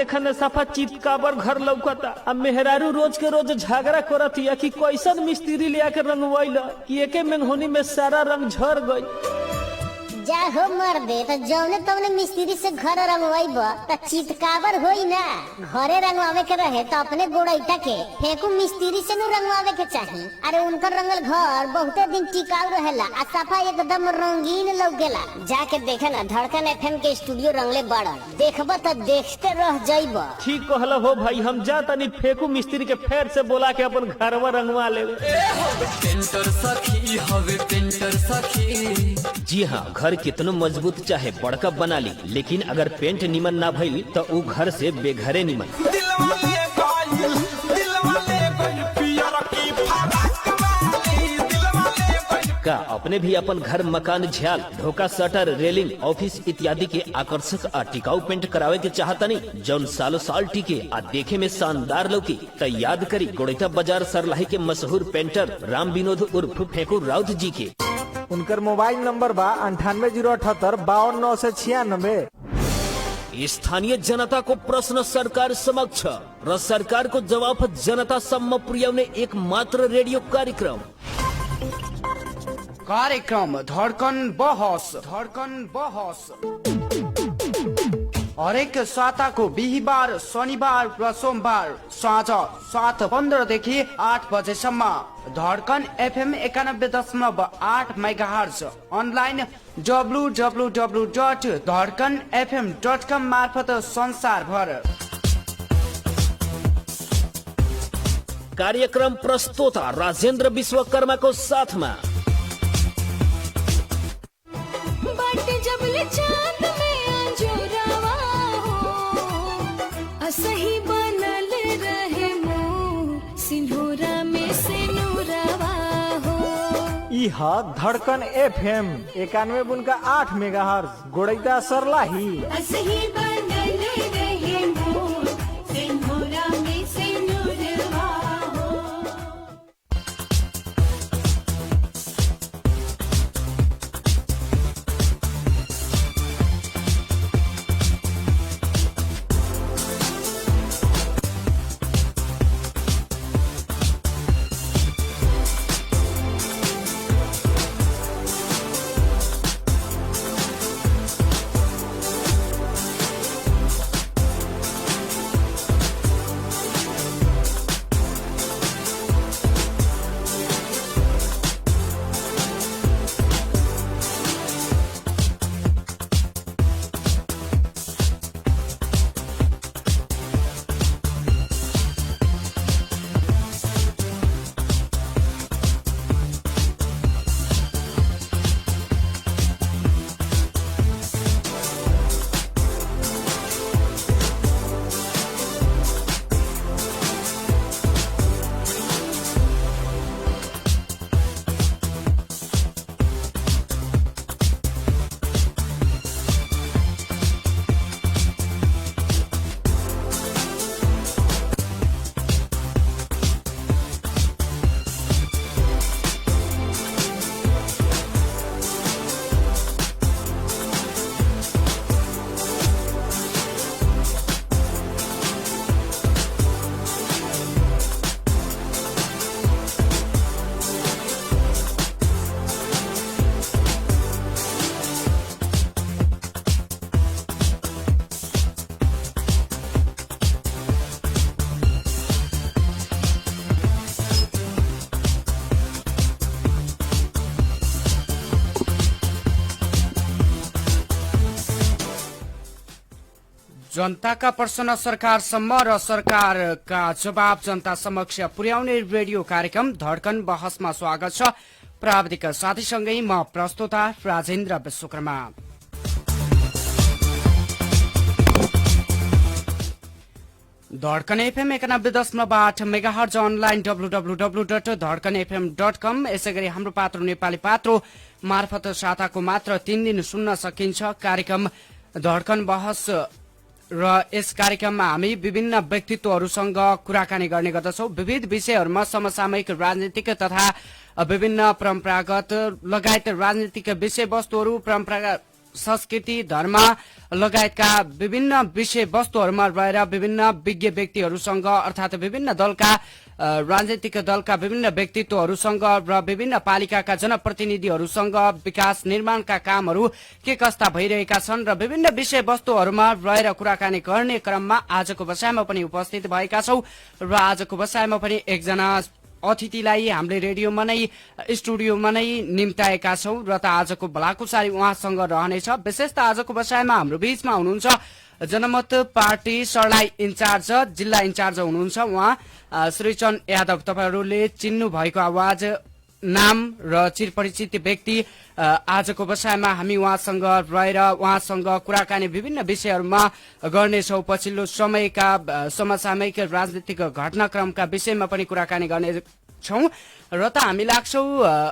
देखा न सफा चितकाबर घर लौकता। अब मेहरारू रोज के रोज झगड़ा करतिया कि कैसन मिस्त्री ले आके रंगवैल कि एके मेंगहोनी में सारा रंग झड़ गई। जा हो मर दे तो जौने तौने मिस्त्री से घर रंगवाइब त चितकाबर होई ना। घरे रंगवावे के रहे तो अपने गोड़ैता के फेंकू मिस्त्री से नु रंगवावे के चाही। अरे उनकर रंगल घर बहुते दिन टिकाऊ रहेला आ सफा एकदम रंगीन लौकेला। जाके देखे ना धड़कन एफएम के स्टूडियो रंगले बड़ा देखब तो देखते रह जाइब। ठीक कहल हो भाई, हम जा तनी फेंकू मिस्त्री के फेर से बोला के अपन घरवा रंगवा लेवे। पेंटर सखी हवे पेंटर सखी। जी हाँ, घर कितनो मजबूत चाहे बड़का बना ली, लेकिन अगर पेंट निमन ना भइल तो उ घर से बेघरे निमन। का अपने भी अपन घर मकान झ्याल ढोका शटर रेलिंग ऑफिस इत्यादि के आकर्षक आ टिकाऊ पेंट करावे के चाहतनी जौन सालों साल टिके आ देखे में शानदार लौकी त याद करी गोड़ैता बाजार सरलाही के मशहूर पेंटर राम विनोद उर्फ फेंकू राउत जी के। उनकर मोबाइल नंबर बा 9808752996। स्थानीय जनता को प्रश्न सरकार समक्ष र सरकार को जवाब जनता सम्म पुर्याउने एक मात्र रेडियो कार्यक्रम धड़कन बहस। हरेक साताको बिहिबार शनिबार र सोमबार साँझ 7:15 देखि 8 बजेसम्म धड़कन एफएम 91.8 मेगाहर्ज अनलाइन www.धड़कनfm.com मार्फत संसार भर। कार्यक्रम प्रस्तोता राजेंद्र विश्वकर्मा को साथ में सही बनल रहे मोर सिंहोरा में से नूरवा हो। इहा धड़कन एफएम 91.8 मेगाहर्ज गोड़ैता सरलाही। सही बनल रहे मोर सिंहोरा में से नूरवा हो। जनताका प्रश्न सरकारसम्म र सरकारका जवाब जनता समक्ष पुर्याउने रेडियो कार्यक्रम धड़कन बहसमा स्वागत छ। प्राविधिक साथीसँगै म प्रस्तोता राजेन्द्र विश्वकर्मा। धड़कन एफएम 91.8 मेगाहर्ज अनलाइन www.धड़कनfm.com। यसै गरी हाम्रो पात्रो नेपाली पात्रो मार्फत साताको मात्र 3 दिन सुन्न सकिन्छ कार्यक्रम धड़कन बहस र यस कार्यक्रममा हामी विभिन्न व्यक्तित्वहरूसँग कुराकानी गर्ने गर्दछौं। विविध विषयहरूमा समसामयिक राजनीतिक तथा विभिन्न परम्परागत लगायत राजनीतिक विषयवस्तुहरू संस्कृति धर्म लगायतका विभिन्न विषय वस्तुहरूमा रहेर विभिन्न विज्ञ व्यक्तिहरूसँग अर्थात् विभिन्न दलका राजनीतिक दलका विभिन्न व्यक्तित्वहरूसँग र विभिन्न पालिकाका जनप्रतिनिधिहरूसँग विकास निर्माणका कामहरू के कस्ता भइरहेका छन् र विभिन्न विषय वस्तुहरूमा रहेर कुराकानी गर्ने क्रममा आजको बसाइमा पनि उपस्थित भएका छौं र आजको बसाइमा पनि एकजना अतिथिलाई हामीले रेडियोमा नै स्टुडियोमा नै निम्ताएका छौं र त आजको भलाकुसारी उहाँसँग रहनेछ। विशेष त आजको बसाइमा हाम्रो बीचमा हुनुहुन्छ जनमत पार्टी सर्लाही इन्चार्ज जिल्ला इन्चार्ज हुनुहुन्छ उहाँ श्रीचन्द्र यादव। तपाईहरूले चिन्नु भएको आवाज नाम र चिरपरिचित व्यक्ति आजको बसाइमा हामी उहाँसँग रहेर उहाँसँग कुराकानी विभिन्न विषयहरूमा गर्नेछौँ। पछिल्लो समयका समसामयिक राजनीतिक घटनाक्रमका विषयमा पनि कुराकानी गर्नेछौँ र त हामी लाग्छौँ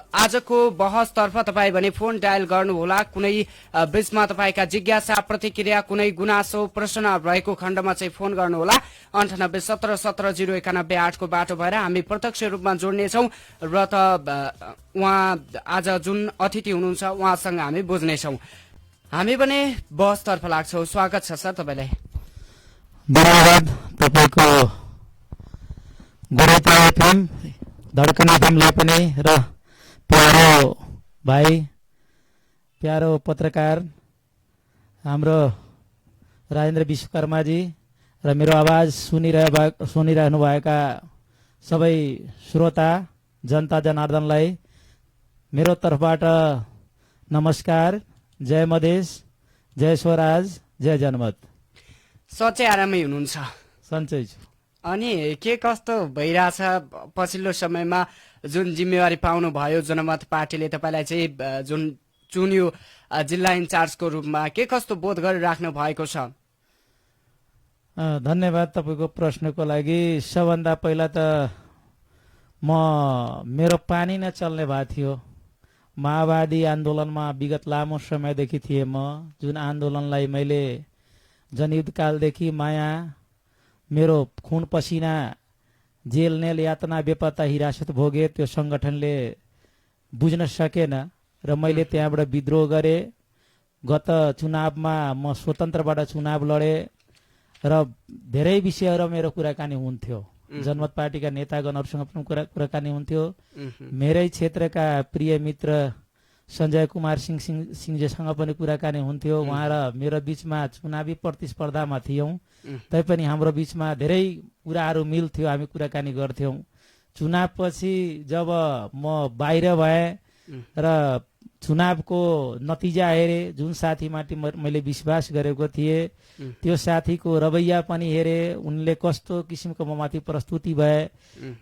आजको बहसतर्फ तपाईँ भने फोन डायल गर्नुहोला। कुनै बीचमा तपाईँका जिज्ञासा प्रतिक्रिया कुनै गुनासो प्रश्न रहेको खण्डमा चाहिँ फोन गर्नुहोला। 98 17 17 091 को बाटो भएर हामी प्रत्यक्ष रूपमा जोड्नेछौँ र त उहाँ आज जुन अतिथि हुनुहुन्छ उहाँसँग हामी बुझ्नेछौँ। हामी पनि बहसतर्फ लाग्छौँ। स्वागत छ सर तपाईँलाई। धन्यवाद तपाईँको गोरेता एफएम धडकन एफएमलाई पनि र प्यारो भाइ प्यारो पत्रकार हाम्रो राजेन्द्र विश्वकर्माजी र मेरो आवाज सुनिरहनु भएका सबै श्रोता जनता जनार्दनलाई मेरो तर्फबाट नमस्कार। जय मधेस, जय स्वराज, जय जनमत। सच्चै आरामै हुनुहुन्छ? सन्चै छु। अनि के कस्तो भइरहेछ पछिल्लो समयमा जुन जिम्मेवारी पाउनु भयो जनमत पार्टीले तपाईँलाई चाहिँ जुन चुन्यो जिल्ला इन्चार्जको रूपमा के कस्तो बोध गरिराख्नु भएको छ? धन्यवाद तपाईँको प्रश्नको लागि। सबभन्दा पहिला त मेरो पानी नै चल्ने भएको थियो। माओवादी आन्दोलनमा विगत लामो समयदेखि थिएँ म, जुन आन्दोलनलाई मैले जनयुद्धकालदेखि माया मेरो खुन पसिना जेल नेल यातना बेपत्ता हिरासत भोगे। त्यो संगठनले बुझ्न सकेन र मैले त्यहाँबाट विद्रोह गरेँ। गत चुनावमा म स्वतन्त्रबाट चुनाव लडेँ र धेरै विषयहरू मेरो कुराकानी हुन्थ्यो। जनमत पार्टीका नेतागणहरूसँग पनि कुराकानी हुन्थ्यो। मेरै क्षेत्रका प्रिय मित्र सञ्जय कुमार सिंहजीसँग पनि कुराकानी हुन्थ्यो। उहाँ र मेरो बीचमा चुनावी प्रतिस्पर्धामा थियौँ, तैपनि हाम्रो बीचमा धेरै कुराहरू मिल्थ्यो, हामी कुराकानी गर्थ्यौँ। चुनावपछि जब म बाहिर भएँ र चुनावको नतिजा हेरेँ, जुन साथीमाथि मैले विश्वास गरेको थिएँ त्यो साथीको रवैया पनि हेरेँ, उनले कस्तो किसिमको ममाथि प्रस्तुति भए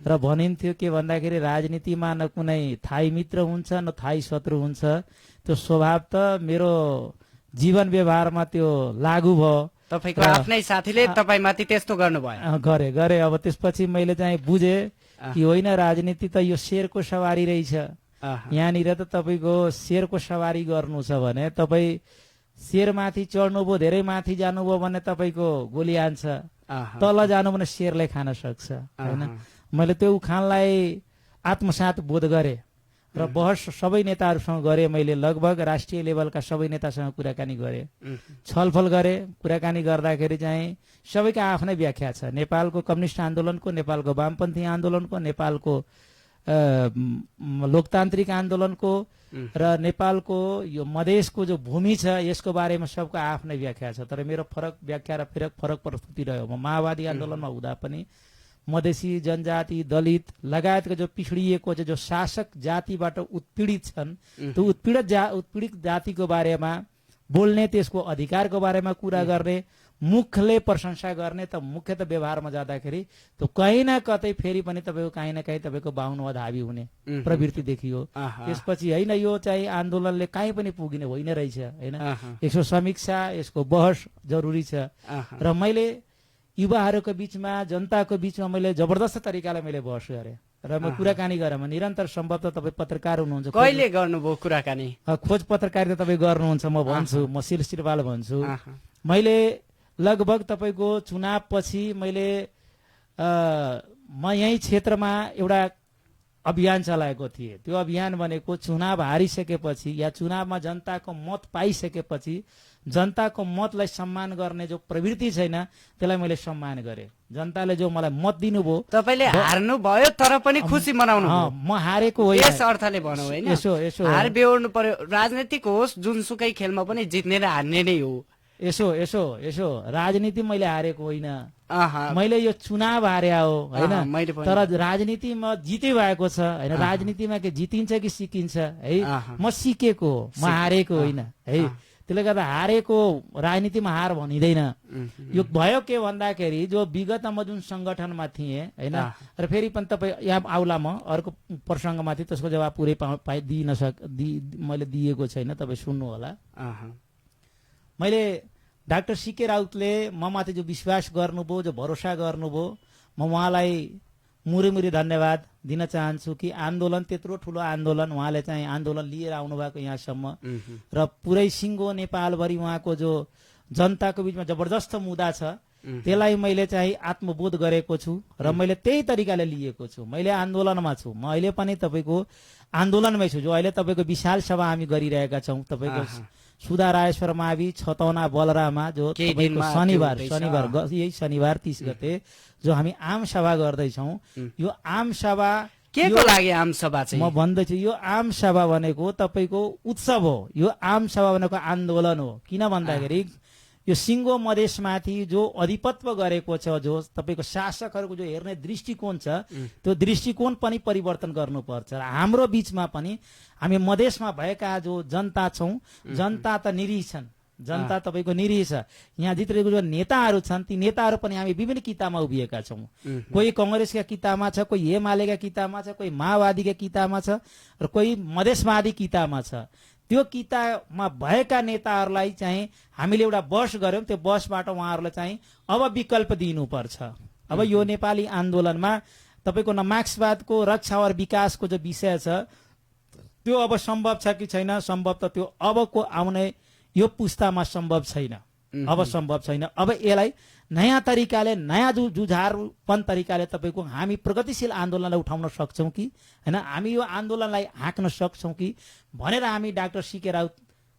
र भनिन्थ्यो के भन्दाखेरि राजनीतिमा न कुनै थाई मित्र हुन्छ न थाई शत्रु हुन्छ। त्यो स्वभाव त मेरो जीवन व्यवहारमा त्यो लागू भयो। तपाईँको आफ्नै साथीले तपाईँमाथि त्यस्तो गर्नुभयो? गरे। अब त्यसपछि मैले चाहिँ बुझेँ कि होइन, राजनीति त यो शेरको सवारी रहेछ। यहाँनिर त तपाईँको शेरको सवारी गर्नु छ भने तपाईँ शेरमाथि चढ्नुभयो, धेरै माथि जानुभयो भने तपाईँको गोली हान्छ, तल जानु भने शेरले खान सक्छ होइन। मैले त्यो उखानलाई आत्मसात बोध गरेँ र बहस सबै नेताहरूसँग गरेँ। मैले लगभग राष्ट्रिय लेभलका सबै नेतासँग कुराकानी गरेँ, छलफल गरेँ। कुराकानी गर्दाखेरि चाहिँ सबैका आफ्नै व्याख्या छ। नेपालको कम्युनिस्ट आन्दोलनको, नेपालको वामपन्थी आन्दोलनको, नेपालको लोकतान्त्रिक आन्दोलनको र नेपालको यो मधेसको जो भूमि छ यसको बारेमा सबको आफ्नै व्याख्या छ। तर मेरो फरक व्याख्या र फरक प्रस्तुति रह्यो। म माओवादी आन्दोलनमा हुँदा पनि मधेसी जनजाति दलित लगायतका जो पिछडिएको जो शासक जातिबाट उत्पीडित छन् त्यो उत्पीडित जातिको बारेमा बोल्ने, त्यसको अधिकारको बारेमा कुरा गर्ने, मुखले प्रशंसा गर्ने। त मुख्य त व्यवहारमा जाँदाखेरि त्यो कहीँ न कतै फेरि पनि तपाईँको कहीँ न कहीँ तपाईँको बाहुन वा धाबी हुने प्रवृत्ति देखियो। त्यसपछि होइन, यो चाहिँ आन्दोलनले कहीँ पनि पुगिने होइन रहेछ होइन। यसको समीक्षा, यसको बहस जरुरी छ। र मैले युवाहरूको बीचमा, जनताको बीचमा मैले जबरदस्त तरिकाले मैले बहस गरेँ र म कुराकानी गरेँ। म निरन्तर सम्भवतः तपाईँ पत्रकार हुनुहुन्छ, कहिले गर्नुभयो कुराकानी? खोज पत्रकारिता तपाईँ गर्नुहुन्छ, म भन्छु, म शिरशिरवाल भन्छु। मैले लगभग तपाईँको चुनाव पछि मैले म यही क्षेत्रमा एउटा अभियान चलाएको थिए। त्यो अभियान भनेको चुनाव हारिसकेपछि या चुनावमा जनताको मत पाइसकेपछि जनताको मतलाई सम्मान गर्ने जो प्रवृत्ति छैन त्यसलाई मैले सम्मान गरेँ। जनताले जो मलाई मत दिनुभयो, तपाईले हार्नु भयो तर पनि खुसी मनाउनु भयो। म हारेको होइन, यस अर्थले भनौँ होइन, यसो हार बेहोर्नु पर्यो। राजनीतिक होस् जुनसुकै खेलमा पनि जित्ने र हार्ने नै हो। यसो राजनीति मैले हारेको होइन, आहा, मैले यो चुनाव हारे हो होइन। मैले पनि। तर राजनीतिमा जिते भएको छ होइन। राजनीतिमा के जितिन्छ कि सिकिन्छ है। म सिकेको हो, म हारेको होइन है। त्यसले गर्दा हारेको राजनीतिमा हार भनिँदैन। यो भयो के भन्दाखेरि जो विगतमा जुन संगठनमा थिएँ होइन, र फेरि पनि तपाईँ यहाँ आउला म अर्को प्रसङ्गमा थिएँ, त्यसको जवाब पुरै मैले दिएको छैन, तपाईँ सुन्नु होला। मैले डाक्टर सीके राउतले ममाथि जो विश्वास गर्नुभयो, जो भरोसा गर्नुभयो, म उहाँलाई मुरी धन्यवाद दिन चाहन्छु कि आन्दोलन त्यत्रो ठुलो आन्दोलन उहाँले चाहिँ आन्दोलन लिएर आउनु भएको यहाँसम्म र पुरै सिङ्गो नेपालभरि उहाँको जो जनताको बिचमा जबरजस्त मुद्दा छ त्यसलाई मैले चाहिँ आत्मबोध गरेको छु र मैले त्यही तरिकाले लिएको छु। मैले आन्दोलनमा छु, म अहिले पनि तपाईँको आन्दोलनमै छु। जो अहिले तपाईँको विशाल सभा हामी गरिरहेका छौँ, तपाईँको सुधा रायश्वर मावि छतौना बलरामा जो तपाईँको शनिबार यही शनिबार 30 गते जो हामी आम सभा गर्दैछौँ। यो आम सभा के को लागि आम सभा चाहिँ म भन्दैछु, यो आम सभा भनेको तपाईँको उत्सव हो। यो आम सभा भनेको आन्दोलन हो। किन भन्दाखेरि यो सिङ्गो मधेसमाथि जो अधिपत्व गरेको छ, जो तपाईँको शासकहरूको जो हेर्ने दृष्टिकोण छ, त्यो दृष्टिकोण पनि परिवर्तन गर्नुपर्छ। र हाम्रो बिचमा पनि हामी मधेसमा भएका जो जनता छौँ, जनता त निरीह छन्, जनता तपाईँको निरीह छ। यहाँ जितेको जो नेताहरू छन्, ती नेताहरू पनि हामी विभिन्न किताबमा उभिएका छौँ। कोही कङ्ग्रेसका किताबमा छ, कोही एमालेका किताबमा छ, कोही माओवादीका किताबमा छ, र कोही मधेसवादी किताबमा छ। त्यो किताबमा भएका नेताहरूलाई चाहिँ हामीले एउटा बस गर्यौँ, त्यो बसबाट उहाँहरूलाई चाहिँ अब विकल्प दिनुपर्छ। अब यो नेपाली आन्दोलनमा तपाईँको न मार्क्सवादको रक्षा और विकासको जो विषय छ त्यो अब सम्भव छ कि छैन, सम्भव त त्यो अबको आउने यो पुस्तामा सम्भव छैन, अब सम्भव छैन। अब यसलाई नयाँ तरिकाले, नयाँ जुझारपन तरिकाले तपाईँको हामी प्रगतिशील आन्दोलनलाई उठाउन सक्छौँ कि होइन, हामी यो आन्दोलनलाई हाँक्न सक्छौँ कि भनेर हामी डाक्टर सीके राउत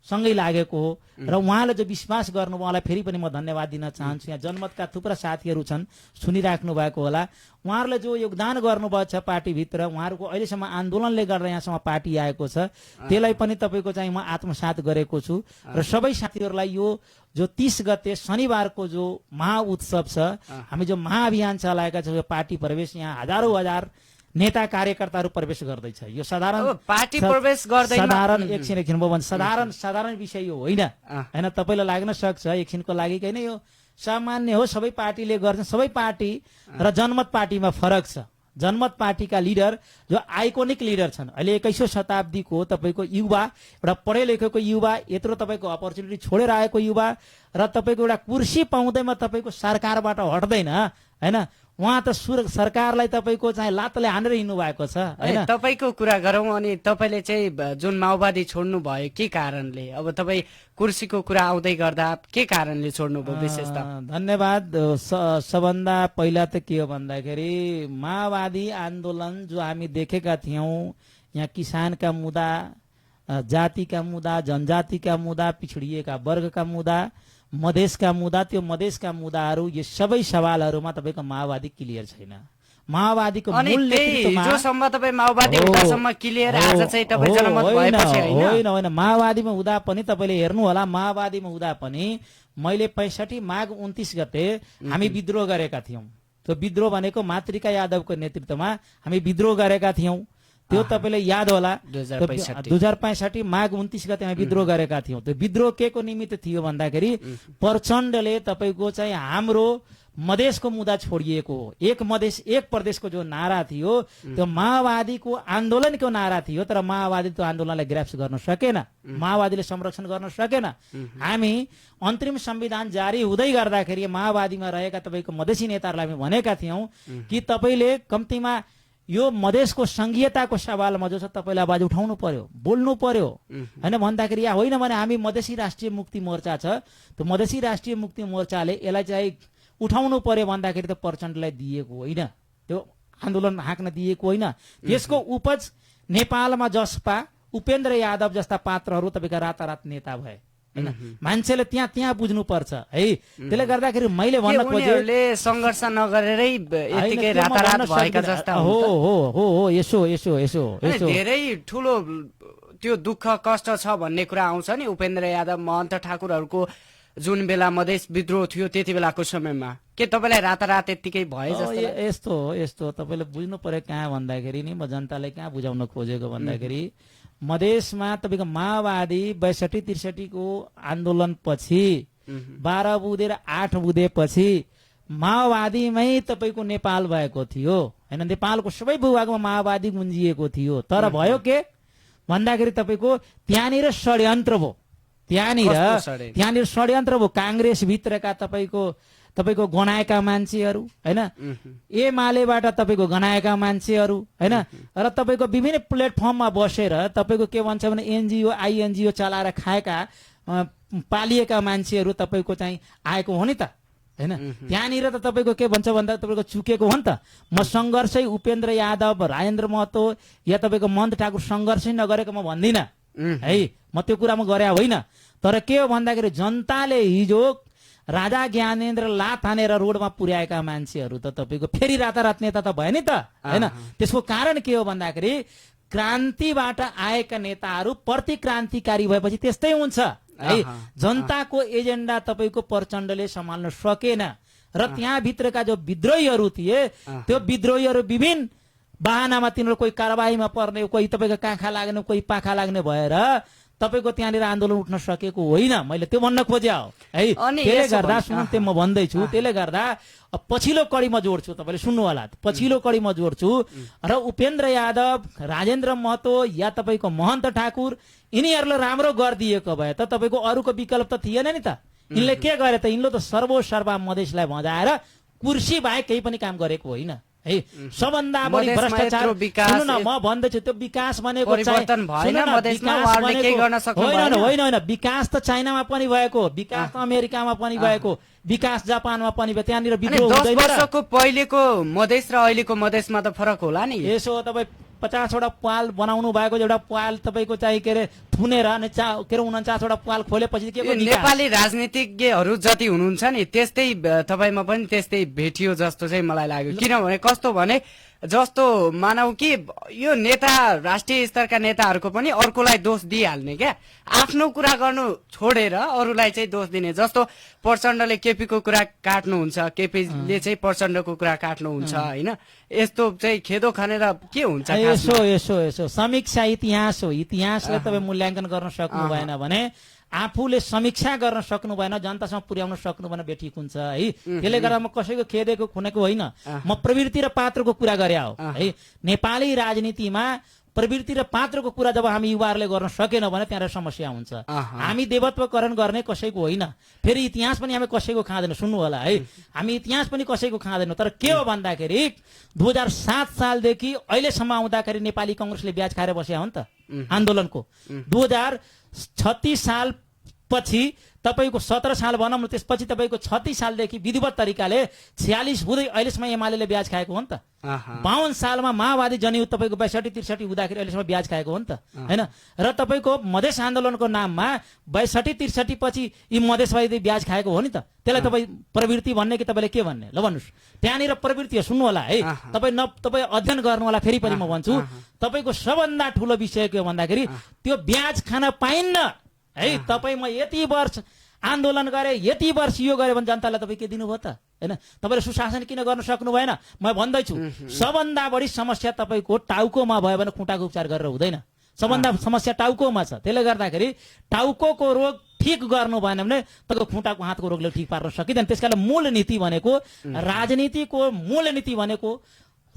सँगै लागेको हो। र उहाँले जो विश्वास गर्नु उहाँलाई फेरि पनि म धन्यवाद दिन चाहन्छु। यहाँ जनमतका थुप्रा साथीहरू छन्, सुनिराख्नु भएको होला। उहाँहरूले जो योगदान गर्नुभएको छ पार्टीभित्र, उहाँहरूको अहिलेसम्म आन्दोलनले गर्दा यहाँसम्म पार्टी आएको छ, त्यसलाई पनि तपाईँको चाहिँ म आत्मसात गरेको छु। र सबै साथीहरूलाई यो जो 30 गते शनिबारको जो महाउत्सव छ, हामी जो महाअभियान चलाएका छौँ, यो पार्टी प्रवेश, यहाँ हजार नेता कार्यकर्ताहरू प्रवेश गर्दैछ। यो साधारण पार्टी प्रवेश गर्दैन, साधारण एकछिन भवन साधारण विषय यो होइन होइन। तपाईँलाई लाग्न सक्छ एकछिनको लागि होइन, यो सामान्य हो, सबै पार्टीले गर्छन्। सबै पार्टी र जनमत पार्टीमा फरक छ। जनमत पार्टीका लिडर जो आइकोनिक लिडर छन्, अहिले 21औं शताब्दीको तपाईँको युवा, एउटा पढे लेखेको युवा, यत्रो तपाईँको अपर्च्युनिटी छोडेर आएको युवा, र तपाईँको एउटा कुर्सी पाउँदैमा तपाईँको सरकारबाट हट्दैन होइन। उहाँ त सरकारलाई तपाईँको चाहिँ लातले हानेर हिँड्नु भएको छ होइन। तपाईँको कुरा गरौँ, अनि तपाईँले चाहिँ जुन माओवादी छोड्नु भयो के कारणले? अब तपाईँ कुर्सीको कुरा आउँदै गर्दा के कारणले छोड्नुभयो विशेष त? धन्यवाद। सबभन्दा पहिला त के हो भन्दाखेरि माओवादी आन्दोलन जो हामी देखेका थियौँ, यहाँ किसानका मुद्दा, जातिका मुद्दा, जनजातिका मुद्दा, पिछडिएका वर्गका मुद्दा, मधेसका मुद्दा, त्यो मधेसका मुद्दाहरू, यो सबै सवालहरूमा तपाईँको माओवादी क्लियर छैन। माओवादीको मूल नेतृत्वमा जोसम्म तपाईँ माओवादी हुँदासम्म क्लियर, आज चाहिँ तपाईँ जनमत भएपछि होइन। माओवादीमा हुँदा पनि तपाईँले हेर्नु होला, माओवादीमा हुँदा पनि मैले 65 माघ 29 गते हामी विद्रोह गरेका थियौँ। त्यो विद्रोह भनेको मातृका यादवको नेतृत्वमा हामी विद्रोह गरेका थियौँ। त्यो तपाईँले याद होला, 2065 माघ 29 गते हामी विद्रोह गरेका थियौँ। त्यो विद्रोह के को निमित्त थियो भन्दाखेरि प्रचण्डले तपाईँको चाहिँ हाम्रो मधेसको मुद्दा छोडिएको हो। एक मधेस एक प्रदेशको जो नारा थियो त्यो माओवादीको आन्दोलनको नारा थियो, तर माओवादी त्यो आन्दोलनलाई ग्राफ्स गर्न सकेन, माओवादीले संरक्षण गर्न सकेन। हामी अन्तरिम संविधान जारी हुँदै गर्दाखेरि माओवादीमा रहेका तपाईँको मधेसी नेताहरूलाई हामी भनेका थियौँ कि तपाईँले कम्तीमा यो मधेसको संघीयताको सवालमा जो छ तपाईँले आवाज उठाउनु पर्यो, बोल्नु पर्यो होइन। भन्दाखेरि या होइन भने हामी मधेसी राष्ट्रिय मुक्ति मोर्चा छ, त्यो मधेसी राष्ट्रिय मुक्ति मोर्चाले यसलाई चाहिँ उठाउनु पर्यो भन्दाखेरि त प्रचण्डलाई दिएको होइन। त्यो आन्दोलन हाँक्न दिएको होइन। त्यसको उपज नेपालमा जसपा उपेन्द्र यादव जस्ता पात्रहरू तपाईँका रातारात नेता भए होइन। मान्छेले त्यहाँ बुझ्नुपर्छ है। त्यसले गर्दाखेरि मैले भन्न खोजेँ उनीहरूले सङ्घर्ष नगरेरै यतिकै रातारात भएका जस्ता हो हो हो हो यसो यसो यसो अनि यसो धेरै ठुलो त्यो दुःख कष्ट छ भन्ने कुरा आउँछ नि। उपेन्द्र यादव महन्त ठाकुरहरूको जुन बेला मधेस विद्रोह थियो त्यति बेलाको समयमा के तपाईँलाई रातारात यत्तिकै भए जस्तो लाग्यो? यस्तो यस्तो तपाईँले बुझ्नु पर्यो कहाँ भन्दाखेरि नि, म जनतालाई कहाँ बुझाउन खोजेको भन्दाखेरि मधेसमा तपाईँको माओवादी 62-63 को आन्दोलन पछि 12 बुधे र 8 बुधे पछि माओवादीमै तपाईँको नेपाल भएको थियो होइन। नेपालको सबै भूभागमा माओवादी गुन्जिएको थियो। तर भयो के भन्दाखेरि तपाईँको त्यहाँनिर षड्यन्त्र भयो। त्यहाँनिर षड्यन्त्र भयो। काङ्ग्रेस भित्रका तपाईँको गनाएका मान्छेहरू होइन, एमालेबाट तपाईँको गनाएका मान्छेहरू होइन, र तपाईँको विभिन्न प्लेटफर्ममा बसेर तपाईँको के भन्छ भने एनजिओ आइएनजिओ चलाएर खाएका पालिएका मान्छेहरू तपाईँको चाहिँ आएको हो नि त होइन। त्यहाँनिर त तपाईँको के भन्छ भन्दा तपाईँको चुकेको हो नि त। म सङ्घर्षै उपेन्द्र यादव, राजेन्द्र महतो या तपाईँको महन्त ठाकुर सङ्घर्षै नगरेको म भन्दिनँ है, म त्यो कुरा म गरे होइन। तर के हो भन्दाखेरि जनताले हिजो राजा ज्ञानेन्द्र लात हानेर रोडमा पुर्याएका मान्छेहरू त तपाईँको फेरि रातारात नेता त भयो नि त होइन। त्यसको कारण के हो भन्दाखेरि क्रान्तिबाट आएका नेताहरू प्रतिक्रान्तिकारी भएपछि त्यस्तै हुन्छ है। जनताको एजेन्डा तपाईँको प्रचण्डले सम्हाल्न सकेन र त्यहाँभित्रका जो विद्रोहीहरू थिए त्यो विद्रोहीहरू विभिन्न बाहनामा तिनीहरू कोही कारबाहीमा पर्ने, कोही तपाईँको काखा लाग्ने, कोही पाखा लाग्ने भएर तपाईँको त्यहाँनिर आन्दोलन उठ्न सकेको होइन। मैले त्यो भन्न खोजे हो है। त्यसले गर्दा सुन्थे म भन्दैछु, त्यसले गर्दा पछिल्लो कडी म जोड्छु, तपाईँले सुन्नु होला, पछिल्लो कडी म जोड्छु र उपेन्द्र यादव, राजेन्द्र महतो या तपाईँको महन्त ठाकुर यिनीहरूले राम्रो गरिदिएको भए त तपाईँको अरूको विकल्प त थिएन नि त। यिनले के गरे त, यिनले त सर्वसर्वा मधेसलाई भजाएर कुर्सी बाहेक केही पनि काम गरेको होइन है। सबभन्दा बढी भ्रष्टाचार सुन्नु न, म भन्दैछु त्यो विकास भनेको होइन, विकास त चाइनामा पनि भएको, विकास त अमेरिकामा पनि भएको, विकास जापानमा पनि भयो। त्यहाँनिर विद्रोह 10 वर्षको पहिलेको मधेस र अहिलेको मधेसमा त फरक होला नि। यसो तपाईँ 50वटा पाल बनाउनु भएको, एउटा पाल तपाईँको चाहिँ के अरे थुनेर अनि 49वटा पाल खोलेपछि के नेपाली राजनीतिज्ञहरू जति हुनुहुन्छ नि त्यस्तै तपाईँमा पनि त्यस्तै भेटियो जस्तो चाहिँ मलाई लाग्यो। किनभने कस्तो भने जस्तो मानौ कि यो नेता राष्ट्रिय स्तरका नेताहरूको पनि अर्कोलाई दोष दिइहाल्ने क्या, आफ्नो कुरा गर्नु छोडेर अरूलाई चाहिँ दोष दिने। जस्तो प्रचण्डले केपीको कुरा काट्नुहुन्छ, केपीले चाहिँ प्रचण्डको कुरा काट्नुहुन्छ होइन। यस्तो चाहिँ खेदो खानेर के हुन्छ? यसो समीक्षा इतिहास हो। इतिहासलाई तपाईँ मूल्याङ्कन गर्न सक्नु भएन भने, आफूले समीक्षा गर्न सक्नु भएन, जनतासँग पुर्याउन सक्नु भएन, बेठिक हुन्छ है। त्यसले गर्दा म कसैको खेदेको खुनेको होइन, म प्रवृत्ति र पात्रको कुरा गरे हो है। नेपाली राजनीतिमा प्रवृत्ति र पात्रको कुरा जब हामी युवाहरूले गर्न सकेनौँ भने त्यहाँ समस्या हुन्छ। हामी देवत्वकरण गर्ने कसैको होइन, फेरि इतिहास पनि हामी कसैको खाँदैनौँ, सुन्नु होला है। हामी इतिहास पनि कसैको खाँदैनौँ। तर के हो भन्दाखेरि 2007 सालदेखि अहिलेसम्म आउँदाखेरि नेपाली कङ्ग्रेसले ब्याज खाएर बस्या हो नि त आन्दोलनको। 2036 साल पछि तपाईको 17 साल भनौँ न, त्यसपछि तपाईको 36 सालदेखि विधिवत तरिकाले 46 हुँदै अहिलेसम्म एमाले ब्याज खाएको हो नि त। 52 सालमा माओवादी जनयुद्ध तपाईको 62-63 हुँदाखेरि अहिलेसम्म ब्याज खाएको हो नि त होइन। र तपाईको मधेस आन्दोलनको नाममा 62-63 पछि यी मधेसवादी ब्याज खाएको हो नि त। त्यसलाई तपाईँ प्रवृत्ति भन्ने कि तपाईँले के भन्ने ल भन्नुहोस्। त्यहाँनिर प्रवृत्ति हो, सुन्नु होला है। तपाईँ अध्ययन गर्नु होला, फेरि पनि म भन्छु तपाईँको सबभन्दा ठुलो विषय के हो भन्दाखेरि त्यो ब्याज खान पाइन्न है। तपाईँ म यति वर्ष आन्दोलन गरे, यति वर्ष यो गरे भने जनतालाई तपाईँ के दिनुभयो त होइन। तपाईँले सुशासन किन गर्न सक्नु भएन? म भन्दैछु सबभन्दा बढी समस्या तपाईँको टाउकोमा भयो भने खुट्टाको उपचार गरेर हुँदैन। सबभन्दा समस्या टाउकोमा छ। त्यसले गर्दाखेरि टाउको रोग ठिक गर्नु भएन भने तपाईँको खुट्टाको हातको रोगले ठिक पार्न सकिँदैन। त्यसकारण मूल नीति भनेको, राजनीतिको मूल नीति भनेको,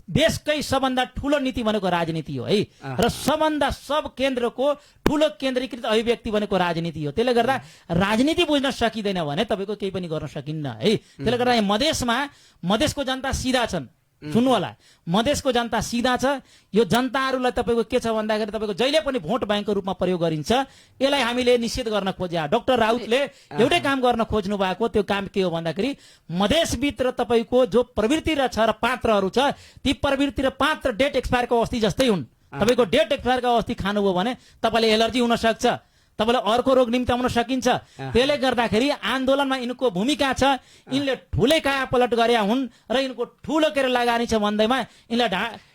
देशकै सबभन्दा ठुलो नीति भनेको राजनीति हो है। र सबभन्दा सब केन्द्रको ठुलो केन्द्रीकृत अभिव्यक्ति भनेको राजनीति हो। त्यसले गर्दा राजनीति बुझ्न सकिँदैन भने तपाईँको केही पनि गर्न सकिन्न है। त्यसले गर्दा मधेसमा मधेसको जनता सिधा छन् सुन्नु होला मधेसको जनता सिधा छ यो जनताहरूलाई तपाईँको के छ भन्दाखेरि तपाईँको जहिले पनि भोट ब्याङ्कको रूपमा प्रयोग गरिन्छ यसलाई हामीले निषेध गर्न खोज्या डाक्टर राउतले एउटै काम गर्न खोज्नु भएको त्यो काम के हो भन्दाखेरि मधेसभित्र तपाईँको जो प्रवृत्ति र छ र पात्रहरू छ ती प्रवृत्ति र पात्र डेट एक्सपायरको अवस्थी जस्तै हुन् तपाईँको डेट एक्सपायरको अवस्थी खानुभयो भने तपाईँले एलर्जी हुन सक्छ तपाईँलाई अर्को रोग निम्त्याउन सकिन्छ त्यसले गर्दाखेरि आन्दोलनमा यिनको भूमिका छ यिनले ठुलै काया पलट गरे हुन् र यिनको ठुलो के लगानी छ भन्दैमा यिनलाई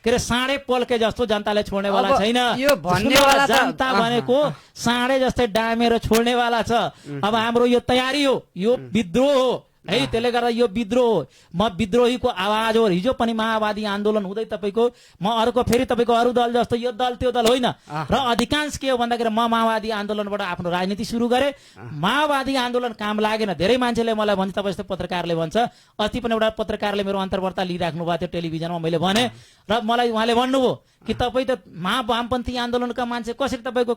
के अरे साँडे पल्के जस्तो जनताले छोड्नेवाला छैन यो भन्नेवाला जनता भनेको साँडे जस्तै डामेर छोड्नेवाला छ अब हाम्रो यो तयारी हो यो विद्रोह हो है त्यसले गर्दा यो विद्रोह हो म विद्रोहीको आवाज हो हिजो पनि माओवादी आन्दोलन हुँदै तपाईँको म अर्को फेरि तपाईँको अरू दल जस्तो यो दल त्यो दल होइन र अधिकांश के हो भन्दाखेरि म माओवादी आन्दोलनबाट आफ्नो राजनीति सुरु गरे माओवादी आन्दोलन काम लागेन धेरै मान्छेले मलाई भन्छ तपाईँ जस्तो पत्रकारले भन्छ अस्ति पनि एउटा पत्रकारले मेरो अन्तर्वार्ता लिइराख्नु भएको थियो टेलिभिजनमा मैले भने र मलाई उहाँले भन्नुभयो कि तपाईँ त वामपन्थी आन्दोलनका मान्छे कसरी तपाईँको